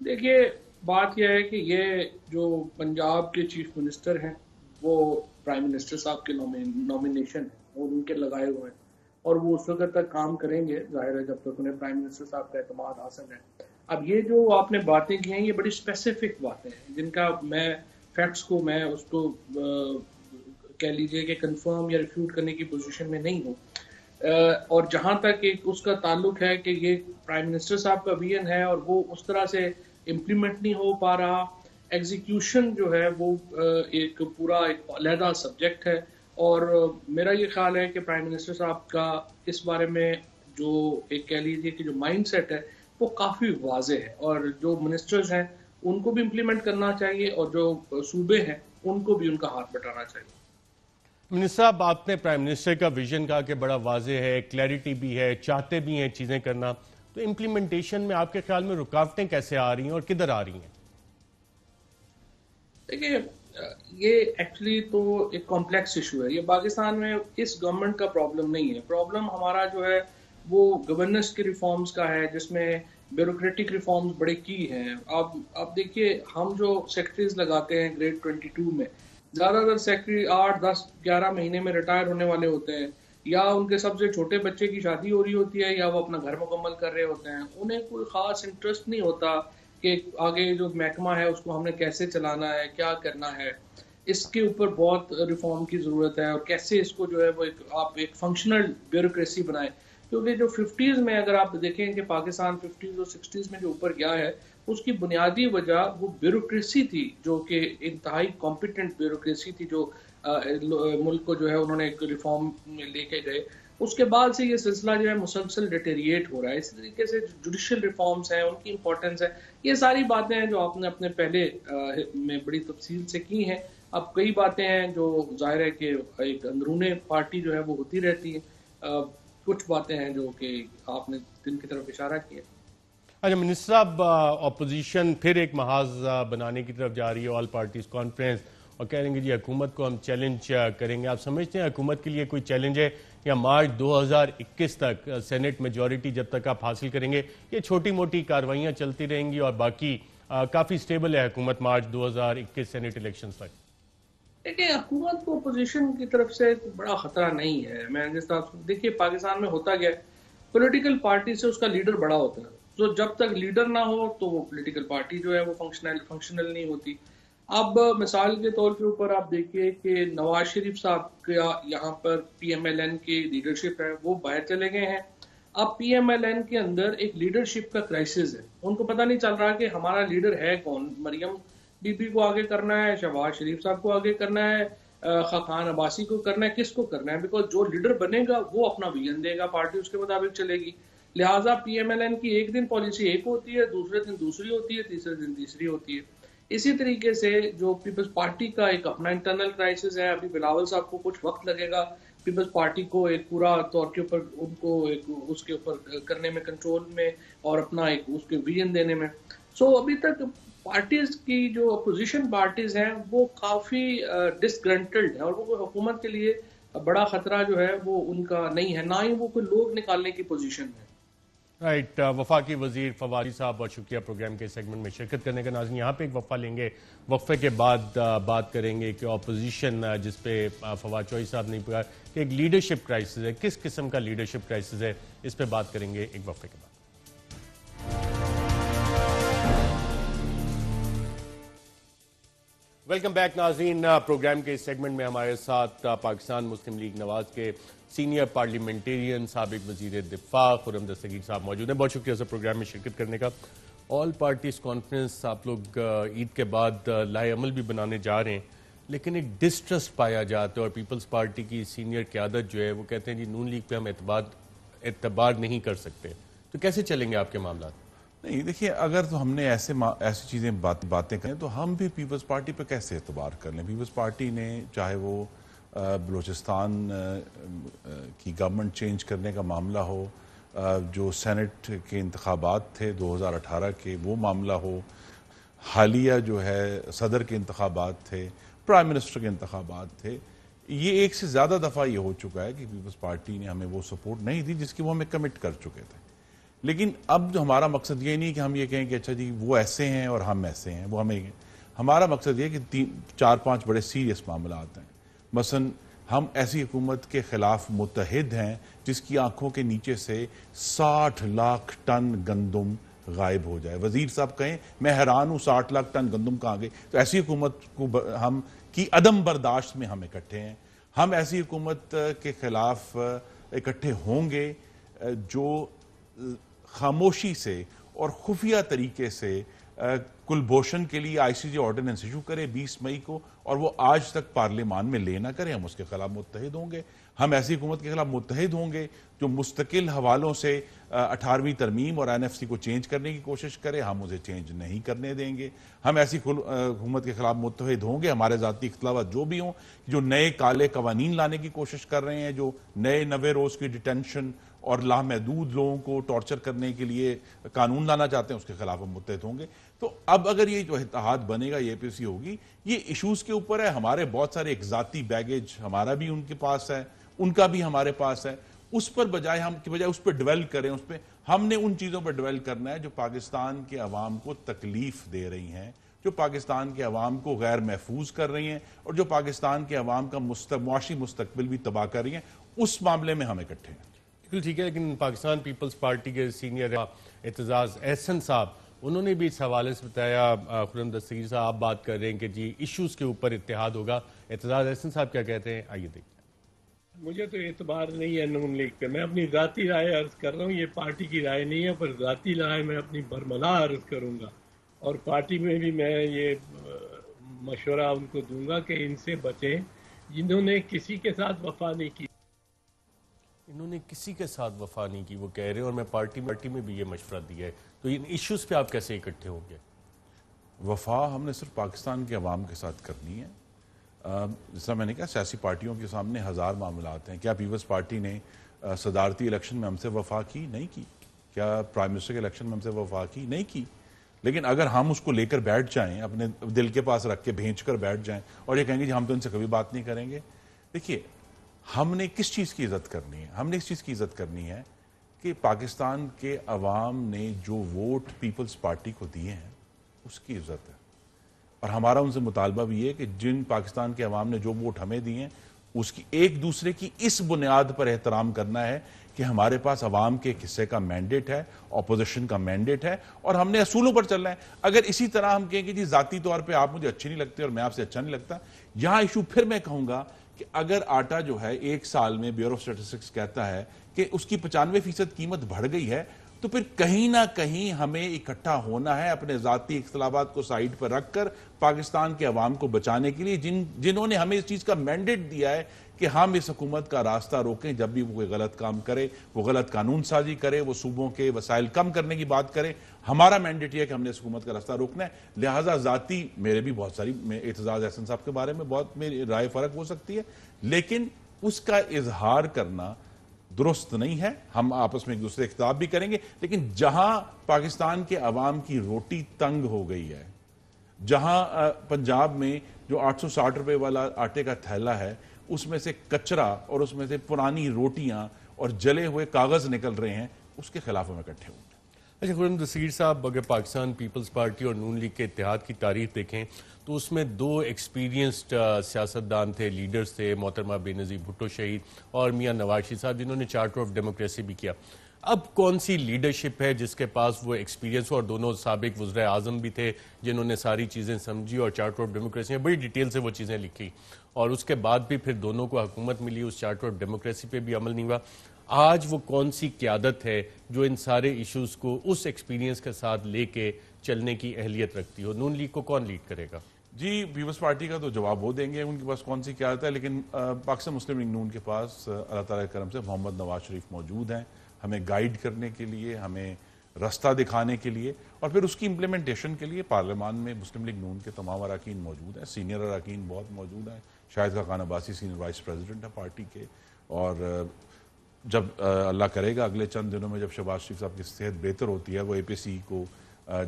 دیکھیے بات یہ ہے کہ یہ جو پنجاب کے چیف منسٹر ہیں وہ پرائم منسٹر صاحب کے نومینیشن ہیں اور ان کے لگائے ہوئے ہیں, اور وہ اس وقت تک کام کریں گے ظاہر ہے جب تک انہیں پرائم منسٹر صاحب کا اعتماد حاصل ہے. اب یہ جو آپ نے باتیں کی ہیں یہ بڑی اسپیسیفک باتیں ہیں جن کا میں فیکٹس کو میں اس کو کہہ لیجئے کہ کنفرم یا ریفیوٹ کرنے کی پوزیشن میں نہیں ہوں. اور جہاں تک اس کا تعلق ہے کہ یہ پرائم منسٹر صاحب کا ویژن ہے اور وہ اس طرح سے امپلیمنٹ نہیں ہو پا رہا, ایگزیکیوشن جو ہے وہ ایک پورا ایک علیحدہ سبجیکٹ ہے. اور میرا یہ خیال ہے کہ پرائم منسٹر صاحب کا اس بارے میں جو ایک کہہ لیجیے کہ جو مائنڈ سیٹ ہے وہ کافی واضح ہے, اور جو منسٹرز ہیں ان کو بھی امپلیمنٹ کرنا چاہیے, اور جو صوبے ہیں ان کو بھی ان کا ہاتھ بٹانا چاہیے. منسٹر صاحب, آپ نے پرائم منسٹر کا ویژن کہا کہ بڑا واضح ہے, کلیئرٹی بھی ہے, چاہتے بھی ہیں چیزیں کرنا, تو امپلیمنٹیشن میں آپ کے خیال میں رکاوٹیں کیسے آ رہی ہیں اور کدھر آ رہی ہیں؟ دیکھیے یہ ایکچولی تو ایک کمپلیکس ایشو ہے. یہ پاکستان میں اس گورنمنٹ کا پرابلم نہیں ہے. پرابلم ہمارا جو ہے وہ گورننس کے ریفارمز کا ہے جس میں بیوروکریٹک ریفارمز بڑے کی ہیں. اب دیکھیے ہم جو سیکرٹریز لگاتے ہیں گریڈ 22 میں, زیادہ تر سیکرٹری 8, 10, 11 مہینے میں ریٹائر ہونے والے ہوتے ہیں, یا ان کے سب سے چھوٹے بچے کی شادی ہو رہی ہوتی ہے, یا وہ اپنا گھر مکمل کر رہے ہوتے ہیں. انہیں کوئی خاص انٹرسٹ نہیں ہوتا کہ آگے جو محکمہ ہے اس کو ہم نے کیسے چلانا ہے, کیا کرنا ہے, اس کے اوپر بہت ریفارم کی ضرورت ہے, اور کیسے اس کو جو ہے وہ آپ ایک فنکشنل بیوروکریسی بنائیں. کیونکہ جو 50s میں اگر آپ دیکھیں کہ پاکستان 50s اور 60s میں جو اوپر گیا ہے, اس کی بنیادی وجہ وہ بیوروکریسی تھی, جو کہ انتہائی کمپیٹنٹ بیوروکریسی تھی, جو ملک کو جو ہے انہوں نے ایک ریفارم میں لے کے گئے. اس کے بعد سے یہ سلسلہ جو ہے مسلسل ڈیٹیریٹ ہو رہا ہے. اسی طریقے سے جوڈیشل ریفارمز ہیں, ان کی امپورٹنس ہے, یہ ساری باتیں ہیں جو آپ نے اپنے پہلے میں بڑی تفصیل سے کی ہیں. اب کئی باتیں ہیں جو ظاہر ہے کہ ایک اندرون پارٹی جو ہے وہ ہوتی رہتی ہے, کچھ باتیں ہیں جو کہ آپ نے جن کی طرف اشارہ کیا. اچھا منسٹر صاحب, اپوزیشن پھر ایک محاذ بنانے کی طرف جا رہی ہے, آل پارٹیز کانفرنس, اور کہہ رہے ہیں کہ جی حکومت کو ہم چیلنج کریں گے. آپ سمجھتے ہیں حکومت کے لیے کوئی چیلنج ہے, یا مارچ 2021 تک سینٹ میجورٹی جب تک آپ حاصل کریں گے یہ چھوٹی موٹی کاروائیاں چلتی رہیں گی اور باقی کافی سٹیبل ہے حکومت مارچ 2021 سینٹ الیکشنز تک؟ دیکھیں, حکومت کو اپوزیشن کی طرف سے بڑا خطرہ نہیں ہے. میں جس طرح دیکھیے پاکستان میں ہوتا گیا, پولیٹیکل پارٹی سے اس کا لیڈر بڑا ہوتا ہے, تو جب تک لیڈر نہ ہو تو وہ پولیٹیکل پارٹی جو ہے وہ فنکشنل نہیں ہوتی. اب مثال کے طور کے اوپر آپ دیکھیے کہ نواز شریف صاحب کا یہاں پر پی ایم ایل این کی لیڈرشپ ہے, وہ باہر چلے گئے ہیں. اب پی ایم ایل این کے اندر ایک لیڈرشپ کا کرائسس ہے, ان کو پتہ نہیں چل رہا کہ ہمارا لیڈر ہے کون. مریم بی بی کو آگے کرنا ہے, شہباز شریف صاحب کو آگے کرنا ہے, خاقان عباسی کو کرنا ہے, کس کو کرنا ہے؟ بیکاز جو لیڈر بنے گا وہ اپنا ویژن دے گا, پارٹی اس کے مطابق چلے گی. لہٰذا پی ایم ایل این کی ایک دن پالیسی ایک ہوتی ہے, دوسرے دن دوسری ہوتی ہے, تیسرے دن تیسری ہوتی ہے. اسی طریقے سے جو پیپلز پارٹی کا ایک اپنا انٹرنل کرائسس ہے. ابھی بلاول صاحب کو کچھ وقت لگے گا پیپلز پارٹی کو ایک پورا طور کے اوپر ان کو ایک اس کے اوپر کرنے میں, کنٹرول میں, اور اپنا ایک اس کے ویژن دینے میں. سو ابھی تک پارٹیز کی جو اپوزیشن پارٹیز ہیں وہ کافی ڈسگرنٹلڈ ہیں, اور وہ حکومت کے لیے بڑا خطرہ جو ہے وہ ان کا نہیں ہے, نہ ہی وہ کوئی لوگ نکالنے کی پوزیشن ہے. رائٹ, وفاقی وزیر فواد صاحب بہت شکریہ پروگرام کے سیگمنٹ میں شرکت کرنے کا. ناظرین یہاں پہ ایک وقفہ لیں گے, وقفے کے بعد بات کریں گے کہ اپوزیشن جس پہ فواد چوہدری صاحب نے کہا کہ ایک لیڈرشپ کرائسس ہے, کس قسم کا لیڈرشپ کرائسس ہے, اس پہ بات کریں گے ایک وقفے کے بعد. ویلکم بیک ناظرین, پروگرام کے اس سیگمنٹ میں ہمارے ساتھ پاکستان مسلم لیگ نواز کے سینئر پارلیمنٹیرین سابق وزیر دفاع خرم دستگیر صاحب موجود ہیں. بہت شکریہ سر پروگرام میں شرکت کرنے کا. آل پارٹیز کانفرنس آپ لوگ عید کے بعد لائے عمل بھی بنانے جا رہے ہیں, لیکن ایک ڈسٹرسٹ پایا جاتا ہے, اور پیپلز پارٹی کی سینئر قیادت جو ہے وہ کہتے ہیں جی نون لیگ پہ ہم اعتبار نہیں کر سکتے. تو کیسے چلیں گے آپ کے معاملات؟ نہیں دیکھیے, اگر تو ہم نے ایسی چیزیں باتیں کریں تو ہم بھی پیپلز پارٹی پہ کیسے اعتبار کر لیں. پیپلز پارٹی نے چاہے وہ بلوچستان کی گورنمنٹ چینج کرنے کا معاملہ ہو, جو سینٹ کے انتخابات تھے 2018 کے وہ معاملہ ہو, حالیہ جو ہے صدر کے انتخابات تھے, پرائم منسٹر کے انتخابات تھے, یہ ایک سے زیادہ دفعہ یہ ہو چکا ہے کہ پیپلز پارٹی نے ہمیں وہ سپورٹ نہیں دی جس کی وہ ہمیں کمٹ کر چکے تھے. لیکن اب جو ہمارا مقصد یہ نہیں کہ ہم یہ کہیں کہ اچھا جی وہ ایسے ہیں اور ہم ایسے ہیں, وہ ہمارا مقصد یہ کہ 4-5 بڑے سیریس معاملات ہیں. مثلا ہم ایسی حکومت کے خلاف متحد ہیں جس کی آنکھوں کے نیچے سے 60 لاکھ ٹن گندم غائب ہو جائے. وزیر صاحب کہیں میں حیران ہوں 60 لاکھ ٹن گندم کہاں گئے. تو ایسی حکومت کو ہم کی عدم برداشت میں ہم اکٹھے ہیں. ہم ایسی حکومت کے خلاف اکٹھے ہوں گے جو خاموشی سے اور خفیہ طریقے سے کلبھوشن کے لیے آئی سی جے آرڈیننس ایشو کرے 20 مئی کو, اور وہ آج تک پارلیمان میں لے نہ کرے. ہم اس کے خلاف متحد ہوں گے. ہم ایسی حکومت کے خلاف متحد ہوں گے جو مستقل حوالوں سے 18ویں ترمیم اور این ایف سی کو چینج کرنے کی کوشش کرے. ہم اسے چینج نہیں کرنے دیں گے. ہم ایسی حکومت کے خلاف متحد ہوں گے, ہمارے ذاتی اختلافات جو بھی ہوں, جو نئے کالے قوانین لانے کی کوشش کر رہے ہیں, جو نئے 90 روز کی ڈیٹینشن اور لامحدود لوگوں کو ٹارچر کرنے کے لیے قانون لانا چاہتے ہیں, اس کے خلاف ہم متحد ہوں گے. تو اب اگر یہ جو اتحاد بنے گا, یہ پی سی ہوگی, یہ ایشوز کے اوپر ہے. ہمارے بہت سارے ایک ذاتی بیگیج ہمارا بھی ان کے پاس ہے, ان کا بھی ہمارے پاس ہے. اس پر بجائے اس پہ ڈویل کریں, اس پہ ہم نے ان چیزوں پر ڈویل کرنا ہے جو پاکستان کے عوام کو تکلیف دے رہی ہیں, جو پاکستان کے عوام کو غیر محفوظ کر رہی ہیں, اور جو پاکستان کے عوام کا معاشی مستقبل بھی تباہ کر رہی ہیں. اس معاملے میں ہم اکٹھے ہیں. بالکل ٹھیک ہے, لیکن پاکستان پیپلز پارٹی کے سینئر اعتزاز احسن صاحب انہوں نے بھی اس حوالے سے بتایا. خرم دستگیر صاحب آپ بات کر رہے ہیں کہ جی ایشوز کے اوپر اتحاد ہوگا. اعتزاز احسن صاحب کیا کہتے ہیں, آئیے دیکھیں. مجھے تو اعتبار نہیں ہے نون لیگ پہ. میں اپنی ذاتی رائے عرض کر رہا ہوں, یہ پارٹی کی رائے نہیں ہے, پر ذاتی رائے میں اپنی برملا عرض کروں گا, اور پارٹی میں بھی میں یہ مشورہ ان کو دوں گا کہ ان سے بچیں جنہوں نے کسی کے ساتھ وفا نہیں کی. انہوں نے کسی کے ساتھ وفا نہیں کی وہ کہہ رہے ہیں, اور میں پارٹی میں بھی یہ مشورہ دیا ہے. تو ان ایشوز پہ آپ کیسے اکٹھے ہوں گے؟ وفا ہم نے صرف پاکستان کے عوام کے ساتھ کرنی ہے. جس طرح میں نے کہا سیاسی پارٹیوں کے سامنے ہزار معاملات ہیں. کیا پیپلز پارٹی نے صدارتی الیکشن میں ہم سے وفا کی؟ نہیں کی. کیا پرائم منسٹر کے الیکشن میں ہم سے وفا کی؟ نہیں کی. لیکن اگر ہم اس کو لے کر بیٹھ جائیں, اپنے دل کے پاس رکھ کے بھینچ کر بیٹھ جائیں اور یہ کہیں گے جی ہم تو ان سے کبھی بات نہیں کریں گے. دیکھیے ہم نے کس چیز کی عزت کرنی ہے؟ ہم نے اس چیز کی عزت کرنی ہے کہ پاکستان کے عوام نے جو ووٹ پیپلز پارٹی کو دیے ہیں اس کی عزت ہے. اور ہمارا ان سے مطالبہ بھی ہے کہ جن پاکستان کے عوام نے جو ووٹ ہمیں دیے ہیں اس کی ایک دوسرے کی اس بنیاد پر احترام کرنا ہے کہ ہمارے پاس عوام کے ایک حصے کا مینڈیٹ ہے, اپوزیشن کا مینڈیٹ ہے, اور ہم نے اصولوں پر چلنا ہے. اگر اسی طرح ہم کہیں کہ جی ذاتی طور پہ آپ مجھے اچھے نہیں لگتے اور میں آپ سے اچھا نہیں لگتا, یہاں ایشو پھر میں کہوں گا کہ اگر آٹا جو ہے ایک سال میں بیورو آف اسٹیٹسٹکس کہتا ہے کہ اس کی 95% قیمت بڑھ گئی ہے, تو پھر کہیں نہ کہیں ہمیں اکٹھا ہونا ہے اپنے ذاتی اختلافات کو سائیڈ پر رکھ کر پاکستان کے عوام کو بچانے کے لیے, جنہوں نے ہمیں اس چیز کا مینڈیٹ دیا ہے کہ ہم اس حکومت کا راستہ روکیں. جب بھی وہ کوئی غلط کام کرے, وہ غلط قانون سازی کرے, وہ صوبوں کے وسائل کم کرنے کی بات کرے, ہمارا مینڈیٹ یہ ہے کہ ہم نے اس حکومت کا راستہ روکنا ہے. لہٰذا ذاتی میرے بھی بہت ساری, اعتزاز احسن صاحب کے بارے میں بہت میری رائے فرق ہو سکتی ہے, لیکن اس کا اظہار کرنا درست نہیں ہے. ہم آپس میں ایک دوسرے خطاب بھی کریں گے, لیکن جہاں پاکستان کے عوام کی روٹی تنگ ہو گئی ہے, جہاں پنجاب میں جو 860 روپے والا آٹے کا تھیلا ہے اس میں سے کچرا اور اس میں سے پرانی روٹیاں اور جلے ہوئے کاغذ نکل رہے ہیں, اس کے خلاف ہم اکٹھے ہوں گے. اچھا خرم دستگیر صاحب, اگر پاکستان پیپلز پارٹی اور نون لیگ کے اتحاد کی تاریخ دیکھیں تو اس میں 2 ایکسپیرینسڈ سیاستدان تھے, لیڈرز تھے, محترمہ بینظیر بھٹو شہید اور میاں نواز شریف صاحب, جنہوں نے چارٹر آف ڈیموکریسی بھی کیا. اب کون سی لیڈرشپ ہے جس کے پاس وہ ایکسپیرینس ہو, اور دونوں سابق وزراء اعظم بھی تھے جنہوں نے ساری چیزیں سمجھی اور چارٹر آف ڈیموکریسی میں بڑی ڈیٹیل سے وہ چیزیں لکھی, اور اس کے بعد بھی پھر دونوں کو حکومت ملی, اس چارٹر آف ڈیموکریسی پہ بھی عمل نہیں ہوا. آج وہ کون سی قیادت ہے جو ان سارے ایشوز کو اس ایکسپیرینس کے ساتھ لے کے چلنے کی اہلیت رکھتی ہو؟ نون لیگ کو کون لیڈ کرے گا؟ جی پیپلز پارٹی کا تو جواب وہ دیں گے, ان کے پاس کون سی قیادت ہے, لیکن پاکستان مسلم لیگ نون کے پاس اللہ تعالیٰ کے کرم سے محمد نواز شریف موجود ہیں, ہمیں گائیڈ کرنے کے لیے, ہمیں رستہ دکھانے کے لیے, اور پھر اس کی امپلیمنٹیشن کے لیے پارلیمان میں مسلم لیگ نون کے تمام اراکین موجود ہیں. سینئر اراکین بہت موجود ہیں. Shahid Khaqan Abbasi senior vice president ہے پارٹی کے, اور جب اللہ کرے گا اگلے چند دنوں میں جب شہباز شریف صاحب کی صحت بہتر ہوتی ہے, وہ اے پی سی کو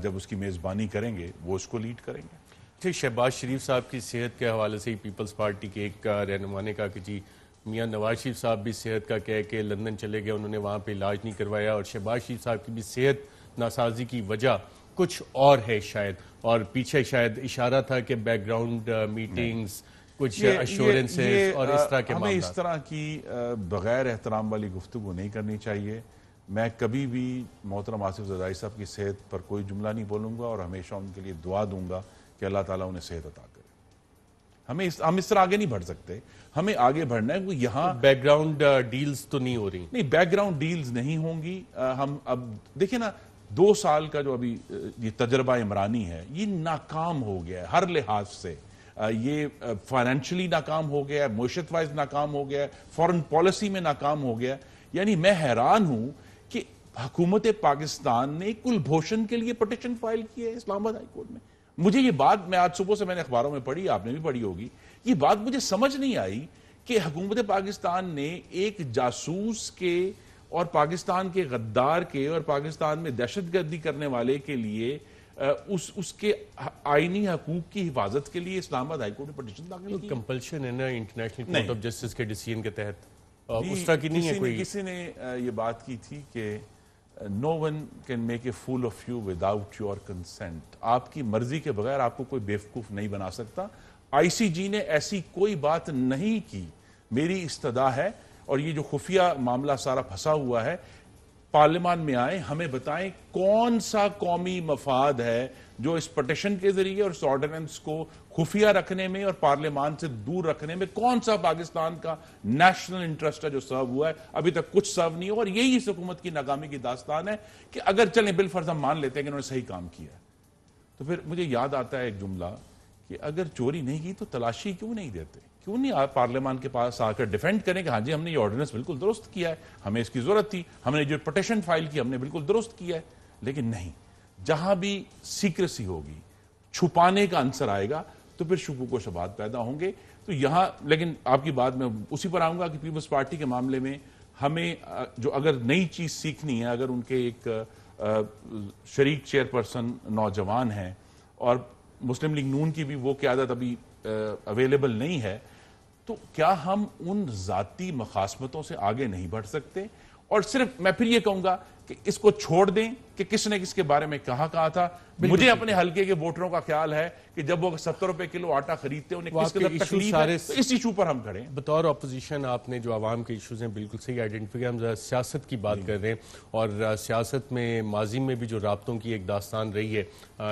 جب اس کی میزبانی کریں گے وہ اس کو لیڈ کریں گے. ٹھیک, شہباز شریف صاحب کی صحت کے حوالے سے ہی پیپلز پارٹی کے ایک رہنما نے کہا کہ جی میاں نواز شریف صاحب بھی صحت کا کہہ کے لندن چلے گئے, انہوں نے وہاں پہ علاج نہیں کروایا, اور شہباز شریف صاحب کی بھی صحت ناسازی کی وجہ کچھ اور ہے شاید, اور پیچھے شاید اشارہ تھا کہ بیک گراؤنڈ میٹنگز, کچھ ایشورنسز اور اس طرح کے ہمیں معاملات. اس طرح کی بغیر احترام والی گفتگو نہیں کرنی چاہیے. میں کبھی بھی محترم آصف زرداری صاحب کی صحت پر کوئی جملہ نہیں بولوں گا, اور ہمیشہ ان کے لیے دعا دوں گا کہ اللہ تعالیٰ انہیں صحت عطا کرے. ہم اس طرح آگے نہیں بڑھ سکتے, ہمیں آگے بڑھنا ہے. وہ یہاں بیک گراؤنڈ ڈیلز تو نہیں ہو رہی؟ نہیں, بیک گراؤنڈ ڈیلز نہیں ہوں گی. ہم اب دیکھیں نا, 2 سال کا جو ابھی یہ تجربہ عمرانی ہے یہ ناکام ہو گیا ہے ہر لحاظ سے. یہ فائنینشلی ناکام ہو گیا ہے, معیشت وائز ناکام ہو گیا ہے, فورن پالیسی میں ناکام ہو گیا. یعنی میں حیران ہوں کہ حکومت پاکستان نے کلبھوشن کے لیے پٹیشن فائل کی ہے اسلام آباد ہائی کورٹ میں. مجھے یہ بات, میں آج صبح سے میں نے اخباروں میں پڑھی, آپ نے بھی پڑھی ہوگی, یہ بات مجھے سمجھ نہیں آئی کہ حکومت پاکستان نے ایک جاسوس کے اور پاکستان کے غدار کے اور پاکستان میں دہشت گردی کرنے والے کے لیے اس کے آئینی حقوق کی حفاظت کے لیے اسلام آباد ہائی کورٹ میں پٹیشن داخل کی. کمپلشن ہے نا انٹرنیشنل کورٹ آف جسٹس کے ڈیسیژن کے تحت, اس طرح کی نہیں ہے کوئی. کسی نے یہ بات کی تھی کہ no one can make a fool of you without your consent. آپ کی مرضی کے بغیر آپ کو کوئی بیوقوف نہیں بنا سکتا. آئی سی جی نے ایسی کوئی بات نہیں کی, میری استدعا ہے, اور یہ جو خفیہ معاملہ سارا پھنسا ہوا ہے, پارلیمان میں آئیں, ہمیں بتائیں کون سا قومی مفاد ہے جو اس پٹیشن کے ذریعے اور اس آرڈیننس کو خفیہ رکھنے میں اور پارلیمان سے دور رکھنے میں کون سا پاکستان کا نیشنل انٹرسٹ ہے جو سرو ہوا ہے. ابھی تک کچھ سرو نہیں ہوا, اور یہی اس حکومت کی ناکامی کی داستان ہے کہ اگر چلیں بالفرض ہم مان لیتے ہیں کہ انہوں نے صحیح کام کیا ہے, تو پھر مجھے یاد آتا ہے ایک جملہ کہ اگر چوری نہیں کی تو تلاشی کیوں نہیں دیتے, کیوں نہیں آپ پارلیمان کے پاس آ کر ڈیفینڈ کریں کہ ہاں جی ہم نے یہ آرڈیننس بالکل درست کیا ہے, ہمیں اس کی ضرورت تھی, ہم نے جو پٹیشن فائل کی ہم نے بالکل درست کیا ہے. لیکن نہیں, جہاں بھی سیکریسی ہوگی, چھپانے کا عنصر آئے گا, تو پھر شکوک و شبہات پیدا ہوں گے. تو یہاں لیکن آپ کی بات میں اسی پر آؤں گا کہ پیپلز پارٹی کے معاملے میں ہمیں جو اگر نئی چیز سیکھنی ہے, اگر ان کے ایک شریک چیئرپرسن نوجوان ہیں اور مسلم لیگ نون کی بھی وہ قیادت ابھی اویلیبل نہیں ہے, تو کیا ہم ان ذاتی مخاصمتوں سے آگے نہیں بڑھ سکتے اور صرف میں پھر یہ کہوں گا کہ اس کو چھوڑ دیں کہ کس نے کس کے بارے میں کہا تھا. مجھے اپنے حلقے کے ووٹروں کا خیال ہے کہ جب وہ 70 روپے کلو آٹا خریدتے انہیں کس قدر تکلیف ہے, تو اس ایشو پر ہم کھڑے ہیں. بطور اپوزیشن آپ نے جو عوام کے ایشوز ہیں بالکل صحیح آئیڈینٹیفائی کیا. ہم سیاست کی بات کر رہے ہیں, اور سیاست میں ماضی میں بھی جو رابطوں کی ایک داستان رہی ہے,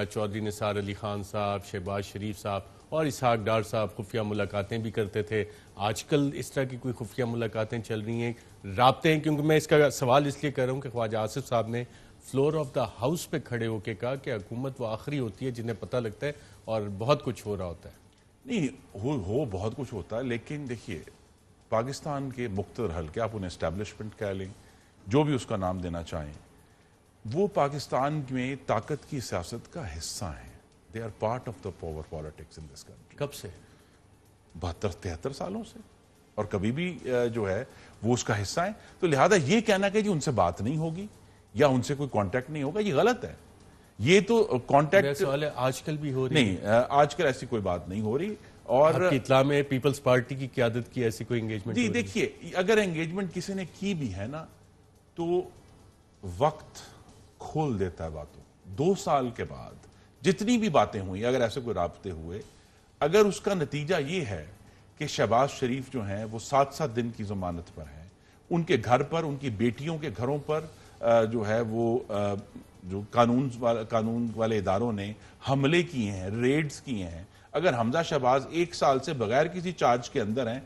چودھری نثار علی خان صاحب, شہباز شریف صاحب اور اسحاق ڈار صاحب خفیہ ملاقاتیں بھی کرتے تھے. آج کل اس طرح کی کوئی خفیہ ملاقاتیں چل رہی ہیں, رابطے ہیں؟ کیونکہ میں اس کا سوال اس لیے کر رہا ہوں کہ خواجہ آصف صاحب نے فلور آف دا ہاؤس پہ کھڑے ہو کے کہا کہ حکومت وہ آخری ہوتی ہے جنہیں پتہ لگتا ہے اور بہت کچھ ہو رہا ہوتا ہے. نہیں ہو بہت کچھ ہوتا ہے, لیکن دیکھیے پاکستان کے مختلف حلقے, آپ انہیں اسٹیبلشمنٹ کہہ لیں, جو بھی اس کا نام دینا چاہیں, وہ پاکستان میں طاقت کی سیاست کا حصہ ہیں. They are part of the power politics in this country. کب سے؟ 72-73 سالوں سے, اور کبھی بھی جو ہے وہ اس کا حصہ ہیں. تو لہذا یہ کہنا کہ جی ان سے بات نہیں ہوگی یا ان سے کوئی کانٹیکٹ نہیں ہوگا, یہ غلط ہے. یہ تو کانٹیکٹ سوال ہے آج کل بھی ہو رہی نہیں, آج کل ایسی کوئی بات نہیں ہو رہی. اور آپ کی اطلاع میں پیپلز پارٹی کی قیادت کی ایسی کوئی انگیجمنٹ؟ جی دیکھیے, اگر انگیجمنٹ کسی نے کی بھی ہے نا, تو وقت کھول دیتا ہے باتوں. 2 سال کے بعد جتنی بھی باتیں ہوئی, اگر ایسے کوئی رابطے ہوئے, اگر اس کا نتیجہ یہ ہے کہ شہباز شریف جو ہیں وہ 7 دن کی ضمانت پر ہیں, ان کے گھر پر, ان کی بیٹیوں کے گھروں پر جو ہے وہ جو قانون والے اداروں نے حملے کیے ہیں, ریڈز کیے ہیں, اگر حمزہ شہباز 1 سال سے بغیر کسی چارج کے اندر ہیں,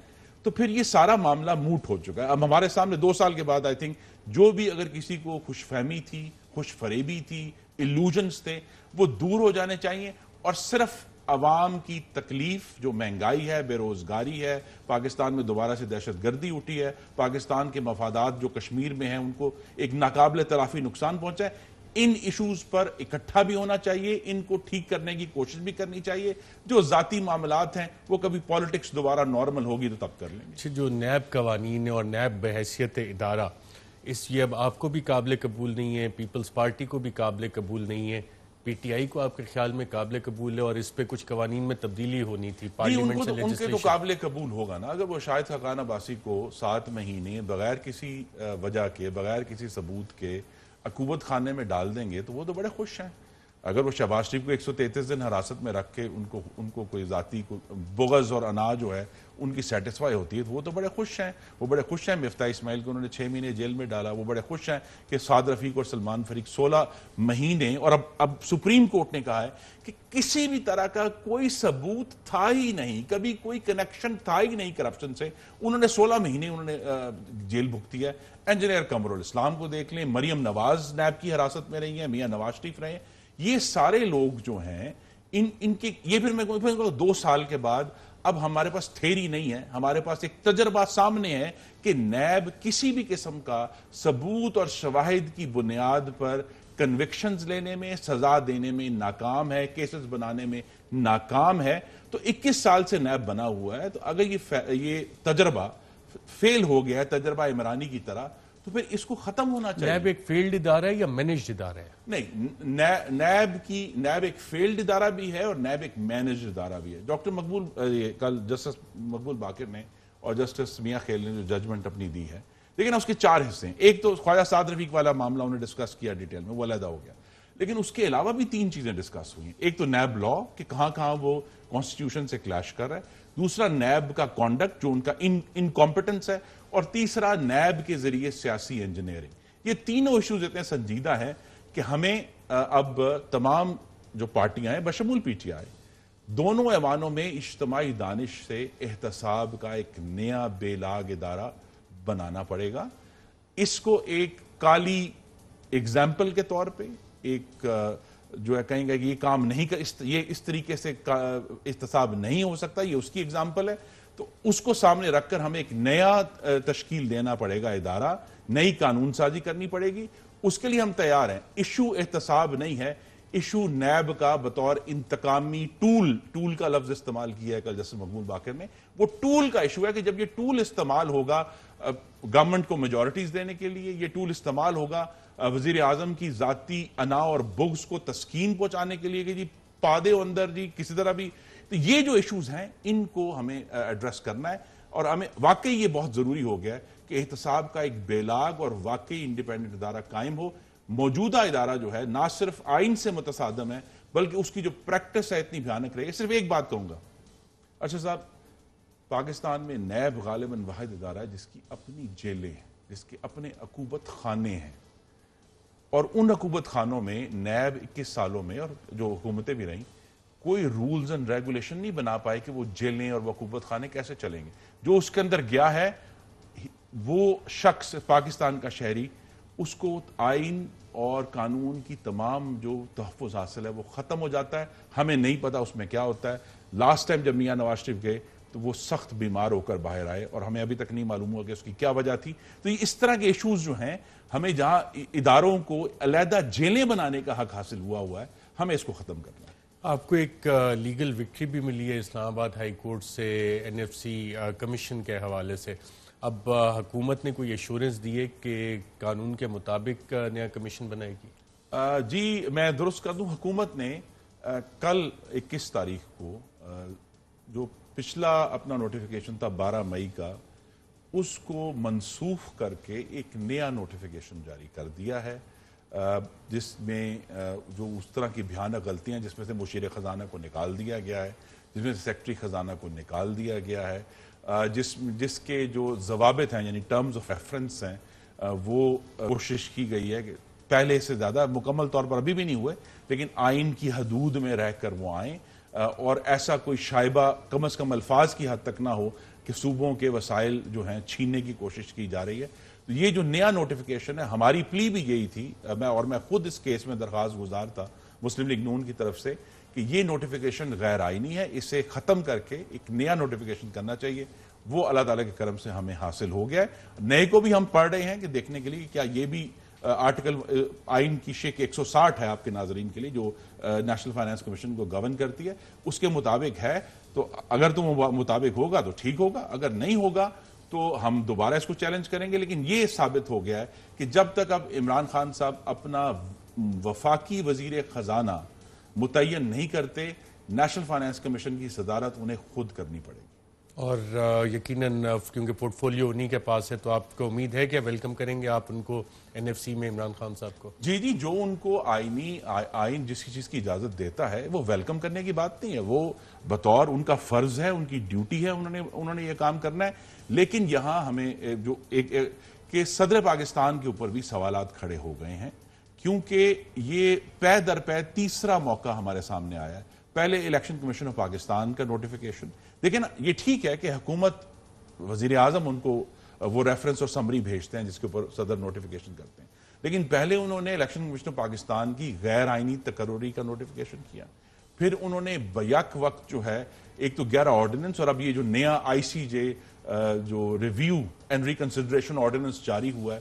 تو پھر یہ سارا معاملہ موٹ ہو چکا ہے. اب ہمارے سامنے 2 سال کے بعد آئی تھنک جو بھی اگر کسی کو خوش فہمی تھی, خوش فریبی تھی, ایلوژنز تھے, وہ دور ہو جانے چاہیے, اور صرف عوام کی تکلیف جو مہنگائی ہے, بے روزگاری ہے, پاکستان میں دوبارہ سے دہشت گردی اٹھی ہے, پاکستان کے مفادات جو کشمیر میں ہیں ان کو ایک ناقابل تلافی نقصان پہنچا ہے, ان ایشوز پر اکٹھا بھی ہونا چاہیے, ان کو ٹھیک کرنے کی کوشش بھی کرنی چاہیے. جو ذاتی معاملات ہیں وہ کبھی پالیٹکس دوبارہ نارمل ہوگی تو تب کر لیں گے. جو نیب قوانین اور نیب بحیثیت ادارہ, یہ اب آپ کو بھی قابل قبول نہیں ہے, پیپلز پارٹی کو بھی قابل قبول نہیں ہے, پی ٹی آئی کو آپ کے خیال میں قابل قبول ہے, اور اس پہ کچھ قوانین میں تبدیلی ہونی تھی پارلیمنٹ سے ان کے تو قابل قبول ہوگا نا. اگر وہ شاہد خاقان عباسی کو 7 مہینے بغیر کسی وجہ کے, بغیر کسی ثبوت کے عقوبت خانے میں ڈال دیں گے تو وہ تو بڑے خوش ہیں. اگر وہ شہباز شریف کو 133 دن حراست میں رکھ کے ان کو کوئی ذاتی بغض اور انا جو ہے ان کی سیٹسفائی ہوتی ہے تو وہ تو بڑے خوش ہیں. وہ بڑے خوش ہیں مفتاح اسماعیل کو انہوں نے 6 مہینے جیل میں ڈالا, وہ بڑے خوش ہیں کہ سعد رفیق اور سلمان فریق 16 مہینے, اور اب سپریم کورٹ نے کہا ہے کہ کسی بھی طرح کا کوئی ثبوت تھا ہی نہیں, کبھی کوئی کنیکشن تھا ہی نہیں کرپشن سے, انہوں نے 16 مہینے انہوں نے جیل بھگتی ہے. انجینئر قمر الاسلام کو دیکھ لیں, مریم نواز نیب کی حراست میں رہی ہیں, میاں نواز شریف رہے ہیں, یہ سارے لوگ جو ہیں ان کے, یہ پھر میں 2 سال کے بعد اب ہمارے پاس تھیری نہیں ہے, ہمارے پاس ایک تجربہ سامنے ہے کہ نیب کسی بھی قسم کا ثبوت اور شواہد کی بنیاد پر کنوکشنز لینے میں, سزا دینے میں ناکام ہے, کیسز بنانے میں ناکام ہے. تو 21 سال سے نیب بنا ہوا ہے, تو اگر یہ تجربہ فیل ہو گیا ہے, تجربہ عمرانی کی طرح, تو پھر اس کو ختم ہونا چاہیے. نیب ایک فیلڈ ادارہ ہے یا مینجڈ ادارہ ہے؟ نہیں, نیب ایک فیلڈ ادارہ بھی ہے اور نیب ایک مینجڈ ادارہ بھی ہے. ڈاکٹر مقبول, کل جسٹس مقبول باقر نے اور جسٹس میاں خیل نے جو ججمنٹ اپنی دی ہے, لیکن اس کے 4 حصے ہیں. ایک تو خواجہ سعد رفیق والا معاملہ انہوں نے ڈسکس کیا ڈیٹیل میں, وہ علیحدہ ہو گیا, لیکن اس کے علاوہ بھی 3 چیزیں ڈسکس ہوئی ہیں. ایک تو نیب لا کہ کہاں وہ کانسٹیٹیوشن سے کلیش کر رہا ہے, دوسرا نیب کا کانڈکٹ جو ان کا انکمپٹنس ہے, اور تیسرا نیب کے ذریعے سیاسی انجینئرنگ. یہ تینوں ایشوز اتنے سنجیدہ ہیں کہ ہمیں اب تمام جو پارٹیاں ہیں بشمول پی ٹی آئی دونوں ایوانوں میں اجتماعی دانش سے احتساب کا ایک نیا بے لاگ ادارہ بنانا پڑے گا. اس کو ایک کالی ایگزامپل کے طور پہ ایک جو ہے کہیں گے کہ یہ کام نہیں کر یہ اس طریقے سے احتساب نہیں ہو سکتا, یہ اس کی ایگزامپل ہے. تو اس کو سامنے رکھ کر ہمیں ایک نیا تشکیل دینا پڑے گا ادارہ, نئی قانون سازی کرنی پڑے گی. اس کے لیے ہم تیار ہیں. ایشو احتساب نہیں ہے, ایشو نیب کا بطور انتقامی ٹول کا لفظ استعمال کیا ہے کل جسٹس مقبول باقر نے, وہ ٹول کا ایشو ہے کہ جب یہ ٹول استعمال ہوگا گورنمنٹ کو میجورٹیز دینے کے لیے, یہ ٹول استعمال ہوگا وزیر اعظم کی ذاتی انا اور بغض کو تسکین پہنچانے کے لیے کہ جی پادے اندر جی کسی طرح بھی, تو یہ جو ایشوز ہیں ان کو ہمیں ایڈریس کرنا ہے. اور ہمیں واقعی یہ بہت ضروری ہو گیا ہے کہ احتساب کا ایک بے لاگ اور واقعی انڈیپینڈنٹ ادارہ قائم ہو. موجودہ ادارہ جو ہے نہ صرف آئین سے متصادم ہے بلکہ اس کی جو پریکٹس ہے اتنی بھیانک رہی ہے. صرف ایک بات کہوں گا ارشد صاحب, پاکستان میں نیب غالباً واحد ادارہ ہے جس کی اپنی جیلیں ہیں, جس کے اپنے عقوبت خانے ہیں, اور ان عقوبت خانوں میں نیب 21 سالوں میں اور جو حکومتیں بھی رہیں کوئی رولز اینڈ ریگولیشن نہیں بنا پائے کہ وہ جیلیں اور وہ عقوبت خانے کیسے چلیں گے. جو اس کے اندر گیا ہے وہ شخص پاکستان کا شہری, اس کو آئین اور قانون کی تمام جو تحفظ حاصل ہے وہ ختم ہو جاتا ہے. ہمیں نہیں پتا اس میں کیا ہوتا ہے. لاسٹ ٹائم جب میاں نواز شریف گئے تو وہ سخت بیمار ہو کر باہر آئے اور ہمیں ابھی تک نہیں معلوم ہوا کہ اس کی کیا وجہ تھی. تو اس طرح کے ایشوز جو ہیں ہمیں جہاں اداروں کو علیحدہ جیلیں بنانے کا حق حاصل ہوا ہے ہمیں اس کو ختم کرنا ہے. آپ کو ایک لیگل وکٹری بھی ملی ہے اسلام آباد ہائی کورٹ سے NFC کمیشن کے حوالے سے. اب حکومت نے کوئی ایشورنس دی ہے کہ قانون کے مطابق نیا کمیشن بنائے گی؟ جی میں درست کر دوں, حکومت نے کل 21 تاریخ کو جو پچھلا اپنا نوٹیفیکیشن تھا 12 مئی کا, اس کو منسوخ کر کے ایک نیا نوٹیفیکیشن جاری کر دیا ہے جس میں جو اس طرح کی بھیانک غلطیاں جس میں سے مشیر خزانہ کو نکال دیا گیا ہے, جس میں سے سیکرٹری خزانہ کو نکال دیا گیا ہے, جس کے جو ضوابط ہیں یعنی ٹرمز آف ریفرنس ہیں وہ کوشش کی گئی ہے کہ پہلے سے زیادہ مکمل طور پر ابھی بھی نہیں ہوئے لیکن آئین کی حدود میں رہ کر وہ آئیں, اور ایسا کوئی شائبہ کم از کم الفاظ کی حد تک نہ ہو کہ صوبوں کے وسائل جو ہیں چھیننے کی کوشش کی جا رہی ہے. تو یہ جو نیا نوٹیفیکیشن ہے, ہماری پلی بھی یہی تھی, میں خود اس کیس میں درخواست گزار تھا مسلم لیگ نون کی طرف سے کہ یہ نوٹیفیکیشن غیر آئینی ہے, اسے ختم کر کے ایک نیا نوٹیفیکیشن کرنا چاہیے. وہ اللہ تعالیٰ کے کرم سے ہمیں حاصل ہو گیا ہے. نئے کو بھی ہم پڑھ رہے ہیں کہ دیکھنے کے لیے کیا یہ بھی آرٹیکل آئین کی شک 160 ہے آپ کے ناظرین کے لیے جو نیشنل فائنانس کمیشن کو گورن کرتی ہے, اس کے مطابق ہے. تو اگر تو مطابق ہوگا تو ٹھیک ہوگا, اگر نہیں ہوگا تو ہم دوبارہ اس کو چیلنج کریں گے. لیکن یہ ثابت ہو گیا ہے کہ جب تک اب عمران خان صاحب اپنا وفاقی وزیر خزانہ متعین نہیں کرتے, نیشنل فائنانس کمیشن کی صدارت انہیں خود کرنی پڑے گی. اور یقیناً کیونکہ پورٹ فولیو انہی کے پاس ہے تو آپ کو امید ہے کہ ویلکم کریں گے آپ ان کو NFC میں عمران خان صاحب کو؟ جی جو ان کو آئین جس چیز کی اجازت دیتا ہے وہ ویلکم کرنے کی بات نہیں ہے, وہ بطور ان کا فرض ہے, ان کی ڈیوٹی ہے, انہوں نے یہ کام کرنا ہے. لیکن یہاں ہمیں جو کہ صدر پاکستان کے اوپر بھی سوالات کھڑے ہو گئے ہیں کیونکہ یہ پے در پے تیسرا موقع ہمارے سامنے آیا ہے. پہلے الیکشن کمیشن آف پاکستان کا نوٹیفیکیشن, دیکھیں نا یہ ٹھیک ہے کہ حکومت وزیر اعظم ان کو وہ ریفرنس اور سمری بھیجتے ہیں جس کے اوپر صدر نوٹیفیکیشن کرتے ہیں, لیکن پہلے انہوں نے الیکشن کمیشن آف پاکستان کی غیر آئینی تقرری کا نوٹیفیکیشن کیا, پھر انہوں نے بیک وقت جو ہے ایک تو 11 آرڈیننس اور اب یہ جو نیا ICJ جو ریویو اینڈ ریکنسیڈریشن آرڈیننس جاری ہوا ہے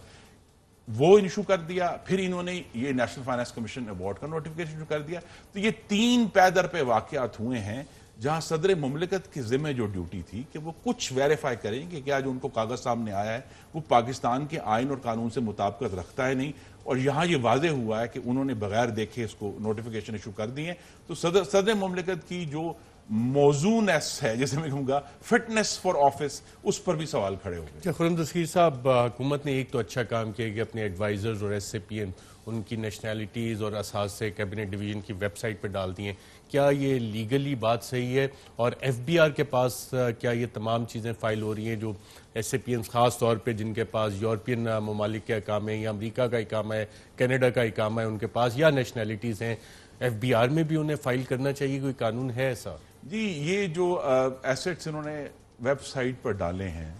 وہ ایشو کر دیا, پھر انہوں نے یہ نیشنل فائنانس کمیشن ایوارڈ کا نوٹیفیکیشن کر دیا. تو یہ 3 پے در پے واقعات ہوئے ہیں جہاں صدر مملکت کی ذمہ جو ڈیوٹی تھی کہ وہ کچھ ویریفائی کریں کہ کیا جو ان کو کاغذ سامنے آیا ہے وہ پاکستان کے آئین اور قانون سے مطابقت رکھتا ہے نہیں, اور یہاں یہ واضح ہوا ہے کہ انہوں نے بغیر دیکھے اس کو نوٹیفیکیشن ایشو کر دی ہیں. تو صدر مملکت کی جو موزون ایس ہے، جیسے میں کہوں گا فٹنس فار آفس، اس پر بھی سوال کھڑے ہو گئے۔ خرم دستگیر صاحب، حکومت نے ایک تو اچھا کام کیا کہ اپنے ایڈوائزرز اور ایس اے پی ایم ان کی نیشنلٹیز اور اساس کیبنٹ ڈویژن کی ویب سائٹ پہ ڈال دی ہیں، کیا یہ لیگلی بات صحیح ہے؟ اور ایف بی آر کے پاس کیا یہ تمام چیزیں فائل ہو رہی ہیں جو ایس اے پی ایم خاص طور پہ جن کے پاس یورپین ممالک کے اقامے یا امریکہ کا اقامہ ہے، کینیڈا کا اقامہ ہے ان کے پاس، یا نیشنلٹیز ہیں، ایف بی آر میں بھی انہیں فائل کرنا چاہیے؟ کوئی قانون ہے ایسا؟ جی، یہ جو ایسٹس انہوں نے ویب سائٹ پر ڈالے ہیں،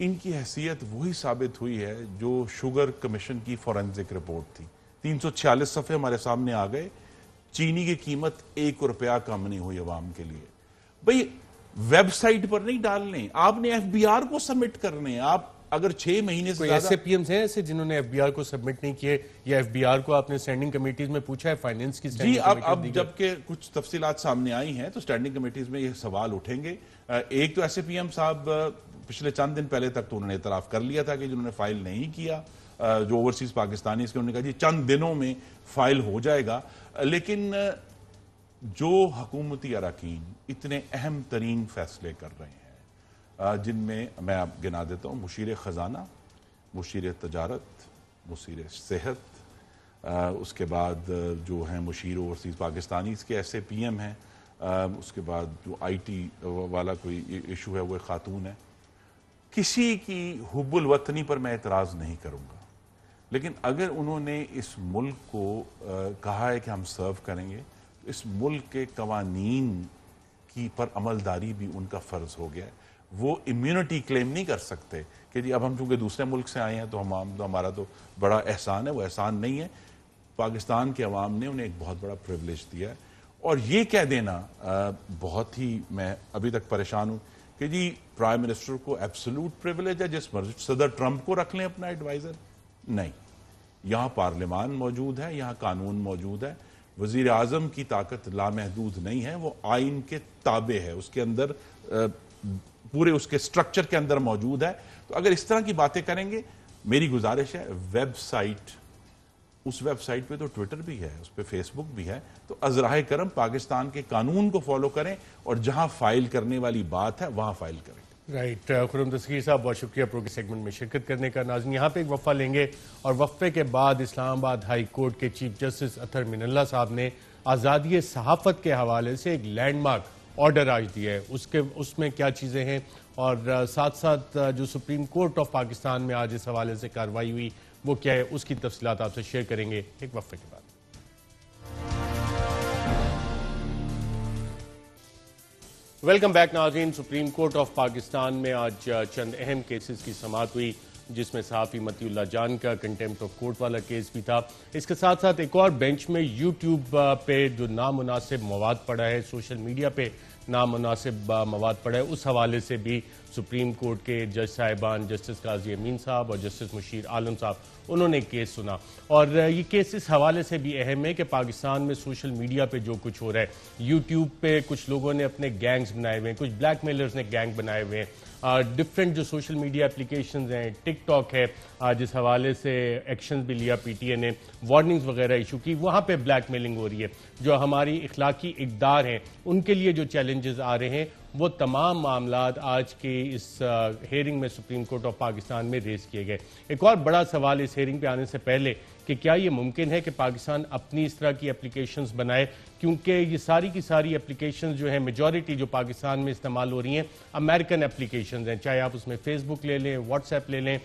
ان کی حیثیت وہی ثابت ہوئی ہے جو شوگر کمیشن کی فورنزک رپورٹ تھی۔ 346 صفحے ہمارے سامنے آ گئے، چینی کی قیمت 1 روپیہ کم نہیں ہوئی عوام کے لیے۔ بھئی ویب سائٹ پر نہیں ڈالنے، آپ نے ایف بی آر کو سبمٹ کرنے۔ آپ اگر 6 مہینے سے کوئی ایسے پی ایم ہیں ایسے جنہوں نے ایف بی آر کو سبمٹ نہیں کیے، یا ایف بی آر کو آپ نے اسٹینڈنگ کمیٹیز میں پوچھا ہے؟ فائنینس کی جی، اب جبکہ کچھ تفصیلات سامنے آئی ہیں تو اسٹینڈنگ کمیٹیز میں یہ سوال اٹھیں گے۔ ایک تو ایس اے پی ایم صاحب پچھلے چند دن پہلے تک تو انہوں نے اعتراف کر لیا تھا کہ جنہوں نے فائل نہیں کیا، جو اوورسیز پاکستانی، اس کے انہوں نے کہا جی چند دنوں میں فائل ہو جائے گا۔ لیکن جو حکومتی اراکین اتنے اہم ترین فیصلے کر رہے ہیں، جن میں میں آپ گنا دیتا ہوں، مشیر خزانہ، مشیر تجارت، مشیر صحت، اس کے بعد جو ہیں مشیر اوورسیز پاکستانی اس کے ایس اے پی ایم ہیں، اس کے بعد جو آئی ٹی والا کوئی ایشو ہے وہ ایک خاتون ہے۔ کسی کی حب الوطنی پر میں اعتراض نہیں کروں گا، لیکن اگر انہوں نے اس ملک کو کہا ہے کہ ہم سرو کریں گے، اس ملک کے قوانین کی پر عملداری بھی ان کا فرض ہو گیا ہے۔ وہ امیونٹی کلیم نہیں کر سکتے کہ جی اب ہم چونکہ دوسرے ملک سے آئے ہیں تو ہمارا تو بڑا احسان ہے۔ وہ احسان نہیں ہے، پاکستان کے عوام نے انہیں ایک بہت بڑا پریولیج دیا ہے۔ اور یہ کہہ دینا بہت ہی، میں ابھی تک پریشان ہوں کہ جی پرائم منسٹر کو ایبسولوٹ پریولیج ہے، جس مرضی صدر ٹرمپ کو رکھ لیں اپنا ایڈوائزر۔ نہیں، یہاں پارلیمان موجود ہے، یہاں قانون موجود ہے۔ وزیر اعظم کی طاقت لامحدود نہیں ہے، وہ آئین کے تابع ہے، اس کے اندر پورے اس کے سٹرکچر کے اندر موجود ہے۔ تو اگر اس طرح کی باتیں کریں گے، میری گزارش ہے ویب سائٹ، اس ویب سائٹ پہ تو ٹویٹر بھی ہے، اس پہ فیس بک بھی ہے، تو ازراہ کرم پاکستان کے قانون کو فالو کریں اور جہاں فائل کرنے والی بات ہے وہاں فائل کریں۔ رائٹ، خرم دستگیر صاحب بہت شکریہ پرو کے سیگمنٹ میں شرکت کرنے کا۔ ناظرین، یہاں پہ ایک وقفہ لیں گے اور وقفے کے بعد اسلام آباد ہائی کورٹ کے چیف جسٹس اطہر من اللہ صاحب نے آزادی صحافت کے حوالے سے ایک لینڈ مارک آرڈر آج دیا ہے، اس میں کیا چیزیں ہیں، اور ساتھ ساتھ جو سپریم کورٹ آف پاکستان میں آج اس حوالے سے کارروائی ہوئی وہ کیا ہے، اس کی تفصیلات آپ سے شیئر کریں گے ایک وقفے کے بعد۔ ویلکم بیک ناظرین، سپریم کورٹ آف پاکستان میں آج چند اہم کیسز کی سماعت ہوئی، جس میں صحافی متی اللہ جان کا کنٹیمپٹ آف کورٹ والا کیس بھی تھا۔ اس کے ساتھ ساتھ ایک اور بینچ میں یوٹیوب پہ جو نامناسب مواد پڑا ہے، سوشل میڈیا پہ نامناسب مواد پڑا ہے، اس حوالے سے بھی سپریم کورٹ کے جج صاحبان جسٹس قاضی امین صاحب اور جسٹس مشیر عالم صاحب انہوں نے کیس سنا، اور یہ کیس اس حوالے سے بھی اہم ہے کہ پاکستان میں سوشل میڈیا پہ جو کچھ ہو رہا ہے، یوٹیوب پہ کچھ لوگوں نے اپنے گینگز بنائے ہوئے ہیں، کچھ بلیک میلرز نے گینگ بنائے ہوئے ہیں، ڈفرینٹ جو سوشل میڈیا اپلیکیشنز ہیں، ٹک ٹاک ہے، جس حوالے سے ایکشنز بھی لیا پی ٹی اے نے، وارننگز وغیرہ ایشو کی، وہاں پہ بلیک میلنگ ہو رہی ہے۔ جو ہماری اخلاقی اقدار ہیں ان کے لیے جو چیلنجز آ رہے ہیں، وہ تمام معاملات آج کے اس ہیئرنگ میں سپریم کورٹ آف پاکستان میں ریز کیے گئے۔ ایک اور بڑا سوال اس ہیئرنگ پہ آنے سے پہلے کہ کیا یہ ممکن ہے کہ پاکستان اپنی اس طرح کی اپلیکیشنز بنائے، کیونکہ یہ ساری کی ساری اپلیکیشنز جو ہیں، میجورٹی جو پاکستان میں استعمال ہو رہی ہیں امریکن اپلیکیشنز ہیں، چاہے آپ اس میں فیس بک لے لیں، واٹس ایپ لے لیں،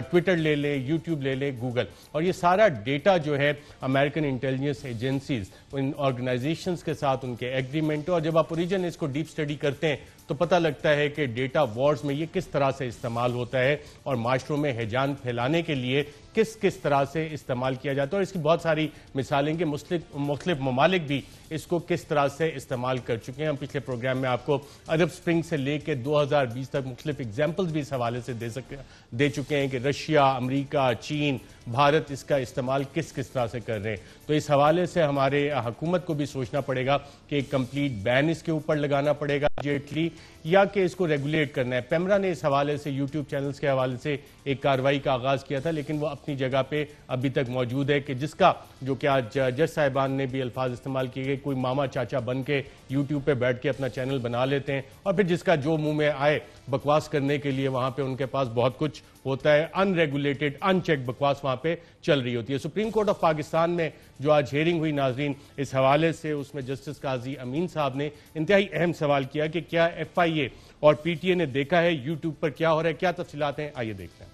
ٹویٹر لے لیں، یوٹیوب لے لیں، گوگل، اور یہ سارا ڈیٹا جو ہے امریکن انٹیلیجنس ایجنسیز ان آرگنائزیشنز کے ساتھ ان کے ایگریمنٹ، اور جب آپ اوریجن اس کو ڈیپ اسٹڈی کرتے ہیں تو پتہ لگتا ہے کہ ڈیٹا وارز میں یہ کس طرح سے استعمال ہوتا ہے اور معاشروں میں ہیجان پھیلانے کے لیے کس طرح سے استعمال کیا جاتا ہے، اور اس کی بہت ساری مثالیں کہ مختلف ممالک بھی اس کو کس طرح سے استعمال کر چکے ہیں۔ ہم پچھلے پروگرام میں آپ کو عرب سپرنگ سے لے کے 2020 تک مختلف ایگزامپلز بھی اس حوالے سے دے چکے ہیں کہ رشیا، امریکہ، چین، بھارت اس کا استعمال کس طرح سے کر رہے ہیں۔ تو اس حوالے سے ہمارے حکومت کو بھی سوچنا پڑے گا کہ ایک کمپلیٹ بین اس کے اوپر لگانا پڑے گا امیڈیٹلی، یا کہ اس کو ریگولیٹ کرنا ہے۔ پیمرا نے اس حوالے سے یوٹیوب چینلز کے حوالے سے ایک کارروائی کا آغاز کیا تھا، لیکن وہ اب اپنی جگہ پہ ابھی تک موجود ہے کہ جس کا جو کہ آج جج صاحبان نے بھی الفاظ استعمال کیے گئے، کوئی ماما چاچا بن کے یوٹیوب پہ بیٹھ کے اپنا چینل بنا لیتے ہیں اور پھر جس کا جو منہ میں آئے بکواس کرنے کے لیے وہاں پہ ان کے پاس بہت کچھ ہوتا ہے، ان ریگولیٹڈ ان چیک بکواس وہاں پہ چل رہی ہوتی ہے۔ سپریم کورٹ آف پاکستان میں جو آج ہیئرنگ ہوئی ناظرین، اس حوالے سے اس میں جسٹس قاضی امین صاحب نے انتہائی اہم سوال کیا کہ کیا ایف آئی اے اور پی ٹی اے نے دیکھا ہے یوٹیوب پر کیا ہو رہا ہے، کیا تفصیلات ہیں، آئیے دیکھتے ہیں۔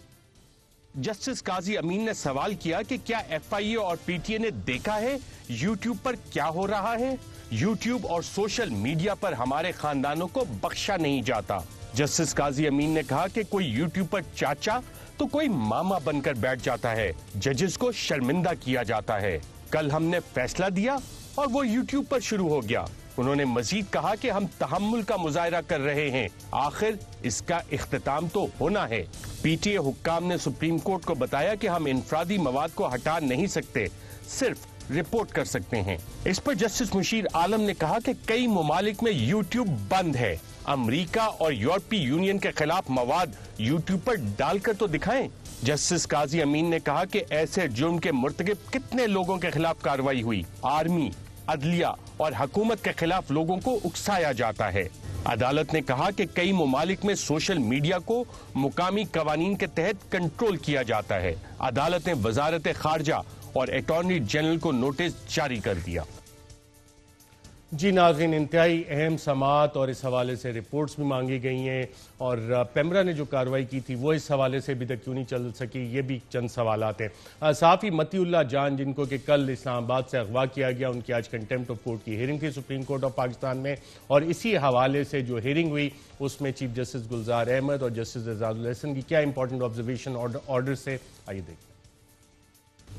جسٹس قاضی امین نے سوال کیا کہ کیا ایف آئی اے اور پی ٹی اے نے دیکھا ہے یوٹیوب پر کیا ہو رہا ہے؟ یوٹیوب اور سوشل میڈیا پر ہمارے خاندانوں کو بخشا نہیں جاتا۔ جسٹس قاضی امین نے کہا کہ کوئی یوٹیوب پر چاچا تو کوئی ماما بن کر بیٹھ جاتا ہے، ججز کو شرمندہ کیا جاتا ہے۔ کل ہم نے فیصلہ دیا اور وہ یوٹیوب پر شروع ہو گیا۔ انہوں نے مزید کہا کہ ہم تحمل کا مظاہرہ کر رہے ہیں، آخر اس کا اختتام تو ہونا ہے۔ پی ٹی اے حکام نے سپریم کورٹ کو بتایا کہ ہم انفرادی مواد کو ہٹا نہیں سکتے، صرف رپورٹ کر سکتے ہیں۔ اس پر جسٹس مشیر عالم نے کہا کہ کئی ممالک میں یوٹیوب بند ہے، امریکہ اور یورپی یونین کے خلاف مواد یوٹیوب پر ڈال کر تو دکھائیں۔ جسٹس قاضی امین نے کہا کہ ایسے جرم کے مرتکب کتنے لوگوں کے خلاف کارروائی ہوئی، آرمی، عدلیہ اور حکومت کے خلاف لوگوں کو اکسایا جاتا ہے۔ عدالت نے کہا کہ کئی ممالک میں سوشل میڈیا کو مقامی قوانین کے تحت کنٹرول کیا جاتا ہے۔ عدالت نے وزارت خارجہ اور اٹارنی جنرل کو نوٹس جاری کر دیا۔ جی ناظرین، انتہائی اہم سماعت اور اس حوالے سے رپورٹس بھی مانگی گئی ہیں، اور پیمرا نے جو کارروائی کی تھی وہ اس حوالے سے ابھی تک کیوں نہیں چل سکی، یہ بھی چند سوالات ہیں۔ صحافی متی اللہ جان، جن کو کہ کل اسلام آباد سے اغوا کیا گیا، ان کی آج کنٹیمپٹ آف کورٹ کی ہیئرنگ تھی سپریم کورٹ آف پاکستان میں، اور اسی حوالے سے جو ہیئرنگ ہوئی اس میں چیف جسٹس گلزار احمد اور جسٹس اعجاز الحسن کی کیا امپورٹنٹ آبزرویشن آرڈر سے، آئیے دیکھیں۔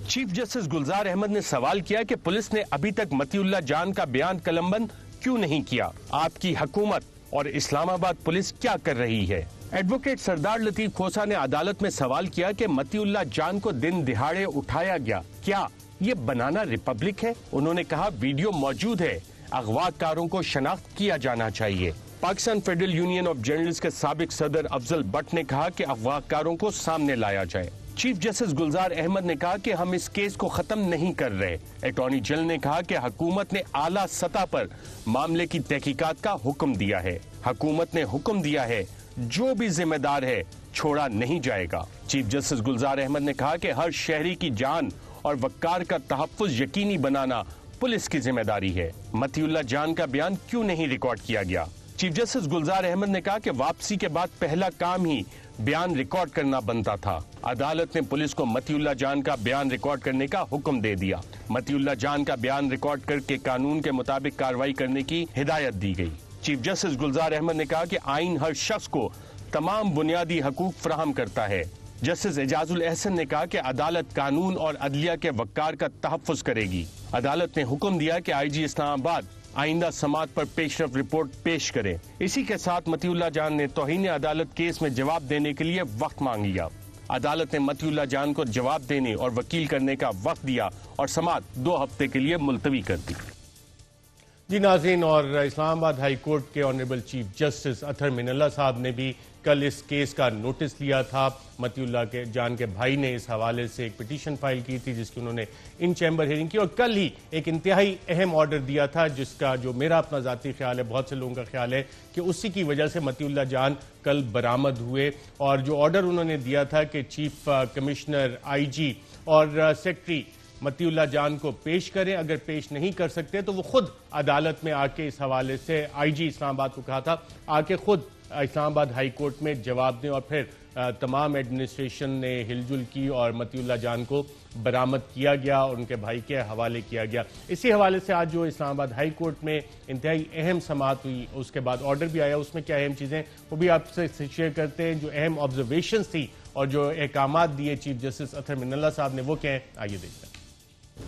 چیف جسٹس گلزار احمد نے سوال کیا کہ پولیس نے ابھی تک متی اللہ جان کا بیان قلم بند کیوں نہیں کیا؟ آپ کی حکومت اور اسلام آباد پولیس کیا کر رہی ہے؟ ایڈوکیٹ سردار لطیف کھوسا نے عدالت میں سوال کیا کہ متی اللہ جان کو دن دہاڑے اٹھایا گیا، کیا یہ بنانا ریپبلک ہے؟ انہوں نے کہا ویڈیو موجود ہے، اغوا کاروں کو شناخت کیا جانا چاہیے۔ Pakistan federal union of journalist کے سابق صدر افضل بٹ نے کہا کہ اغوا کاروں کو سامنے لایا جائے۔ چیف جسٹس گلزار احمد نے کہا کہ ہم اس کیس کو ختم نہیں کر رہے۔ اٹارنی جنرل نے کہا کہ حکومت نے اعلیٰ سطح پر معاملے کی تحقیقات کا حکم دیا ہے۔ حکومت نے حکم دیا ہے جو بھی ذمہ دار ہے چھوڑا نہیں جائے گا۔ چیف جسٹس گلزار احمد نے کہا کہ ہر شہری کی جان اور وقار کا تحفظ یقینی بنانا پولیس کی ذمہ داری ہے۔ متی اللہ جان کا بیان کیوں نہیں ریکارڈ کیا گیا؟ چیف جسٹس گلزار احمد نے کہا کہ واپسی کے بعد پہلا کام ہی بیان ریکارڈ کرنا بنتا تھا۔ عدالت نے پولیس کو متی اللہ جان کا بیان ریکارڈ کرنے کا حکم دے دیا۔ متی اللہ جان کا بیان ریکارڈ کر کے قانون کے مطابق کارروائی کرنے کی ہدایت دی گئی۔ چیف جسٹس گلزار احمد نے کہا کہ آئین ہر شخص کو تمام بنیادی حقوق فراہم کرتا ہے۔ جسٹس اعجاز الحسن نے کہا کہ عدالت قانون اور عدلیہ کے وقار کا تحفظ کرے گی۔ عدالت نے حکم دیا کہ آئی جی اسلام آباد آئندہ سماعت پر پیش رفت رپورٹ پیش کریں۔ اسی کے ساتھ متی اللہ جان نے توہین عدالت کیس میں جواب دینے کے لیے وقت مانگ لیا۔ عدالت نے متی اللہ جان کو جواب دینے اور وکیل کرنے کا وقت دیا اور سماعت 2 ہفتے کے لیے ملتوی کر دی۔ جی ناظرین، اور اسلام آباد ہائی کورٹ کے آنریبل چیف جسٹس اطہر من اللہ صاحب نے بھی کل اس کیس کا نوٹس لیا تھا۔ متی اللہ جان کے بھائی نے اس حوالے سے ایک پٹیشن فائل کی تھی جس کی انہوں نے ان چیمبر ہیئرنگ کی، اور کل ہی ایک انتہائی اہم آرڈر دیا تھا جس کا جو میرا اپنا ذاتی خیال ہے، بہت سے لوگوں کا خیال ہے کہ اسی کی وجہ سے متی اللہ جان کل برآمد ہوئے۔ اور جو آرڈر انہوں نے دیا تھا کہ چیف کمشنر، آئی جی اور سیکرٹری متی اللہ جان کو پیش کریں، اگر پیش نہیں کر سکتے تو وہ خود عدالت میں آ کے اس حوالے سے آئی جی اسلام آباد کو کہا تھا آ کے خود اسلام آباد ہائی کورٹ میں جواب دیں، اور پھر تمام ایڈمنسٹریشن نے ہل جل کی اور متی اللہ جان کو برآمد کیا گیا اور ان کے بھائی کے حوالے کیا گیا۔ اسی حوالے سے آج جو اسلام آباد ہائی کورٹ میں انتہائی اہم سماعت ہوئی، اس کے بعد آرڈر بھی آیا، اس میں کیا اہم چیزیں وہ بھی آپ سے شیئر کرتے ہیں۔ جو اہم آبزرویشنز تھی اور جو احکامات دیے چیف جسٹس اطہر من اللہ صاحب نے وہ کیا ہیں، آئیے دیکھتے ہیں۔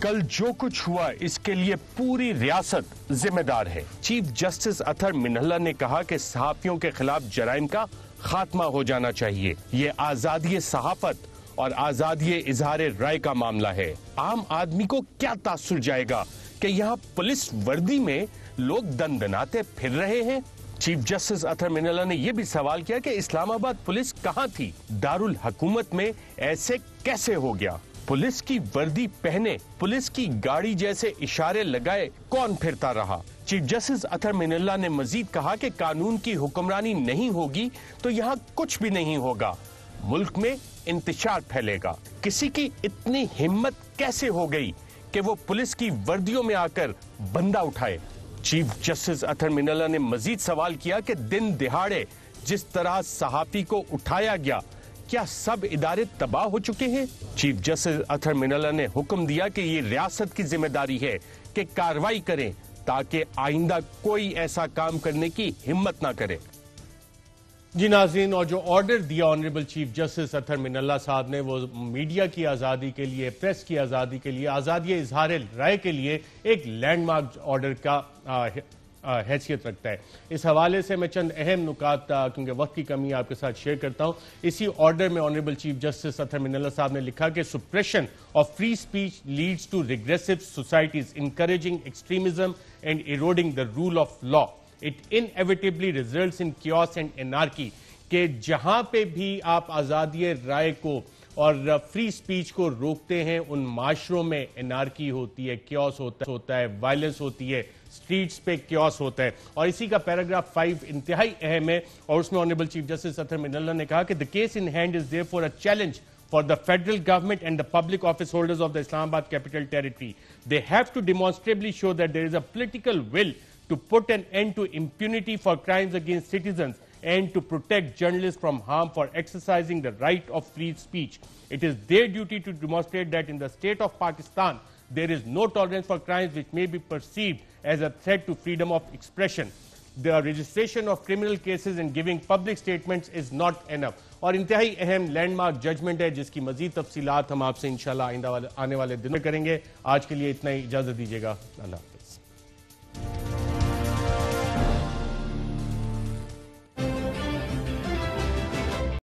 کل جو کچھ ہوا اس کے لیے پوری ریاست ذمہ دار ہے۔ چیف جسٹس اطہر من اللہ نے کہا کہ صحافیوں کے خلاف جرائم کا خاتمہ ہو جانا چاہیے۔ یہ آزادی صحافت اور آزادی اظہار رائے کا معاملہ ہے۔ عام آدمی کو کیا تاثر جائے گا کہ یہاں پولیس وردی میں لوگ دندناتے پھر رہے ہیں؟ چیف جسٹس اطہر من اللہ نے یہ بھی سوال کیا کہ اسلام آباد پولیس کہاں تھی؟ دارالحکومت میں ایسے کیسے ہو گیا؟ پولیس کی وردی پہنے، پولیس کی گاڑی جیسے اشارے لگائے کون پھرتا رہا؟ چیف جسٹس اطہر من اللہ نے مزید کہا کہ قانون کی حکمرانی نہیں ہوگی تو یہاں کچھ بھی نہیں ہوگا، ملک میں انتشار پھیلے گا۔ کسی کی اتنی ہمت کیسے ہو گئی کہ وہ پولیس کی وردیوں میں آ کر بندہ اٹھائے؟ چیف جسٹس اطہر من اللہ نے مزید سوال کیا کہ دن دہاڑے جس طرح صحافی کو اٹھایا گیا، کیا سب ادارے تباہ ہو چکے ہیں؟ چیف جسٹس اطہر من اللہ نے حکم دیا کہ یہ ریاست کی ذمہ داری ہے کہ کارروائی کریں تاکہ آئندہ کوئی ایسا کام کرنے کی ہمت نہ کرے۔ جی ناظرین، اور جو آرڈر دیا آنریبل چیف جسٹس اطہر من اللہ صاحب نے، وہ میڈیا کی آزادی کے لیے، پریس کی آزادی کے لیے، آزادی اظہار رائے کے لیے ایک لینڈ مارک آرڈر کا حیثیت رکھتا ہے۔ اس حوالے سے میں چند اہم نکات کیونکہ وقت کی کمی آپ کے ساتھ شیئر کرتا ہوں۔ اسی آرڈر میں آنریبل چیف جسٹس اطہر من اللہ صاحب نے لکھا کہ suppression of free speech leads to regressive societies encouraging extremism and eroding the rule of law. It inevitably results in chaos and anarchy کہ جہاں پہ بھی آپ آزادی رائے کو اور فری سپیچ کو روکتے ہیں، ان معاشروں میں انارکی ہوتی ہے، کیوس ہوتا ہے، وائلنس ہوتی ہے، سٹریٹس پہ کیوس ہوتا ہے۔ اور اسی کا پیراگراف 5 انتہائی اہم ہے، اور اس میں آنریبل چیف جسٹس اطہر من اللہ نے کہا کہ the case in hand is therefore a challenge for the federal government and the public office holders of the Islamabad Capital Territory. They have to demonstrably show that there is a political will to put an end to impunity for crimes against citizens and to protect journalists from harm for exercising the right of free speech. It is their duty to demonstrate that in the state of Pakistan, there is no tolerance for crimes which may be perceived as a threat to freedom of expression. The registration of criminal cases and giving public statements is not enough. اور انتہائی اہم land mark judgment ہے جس کی مزید تفصیلات ہم آپ سے انشاءاللہ آنے والے دنوں میں کریں گے۔ آج کے لیے اتنا ہی، اجازت دیجیے گا، اللہ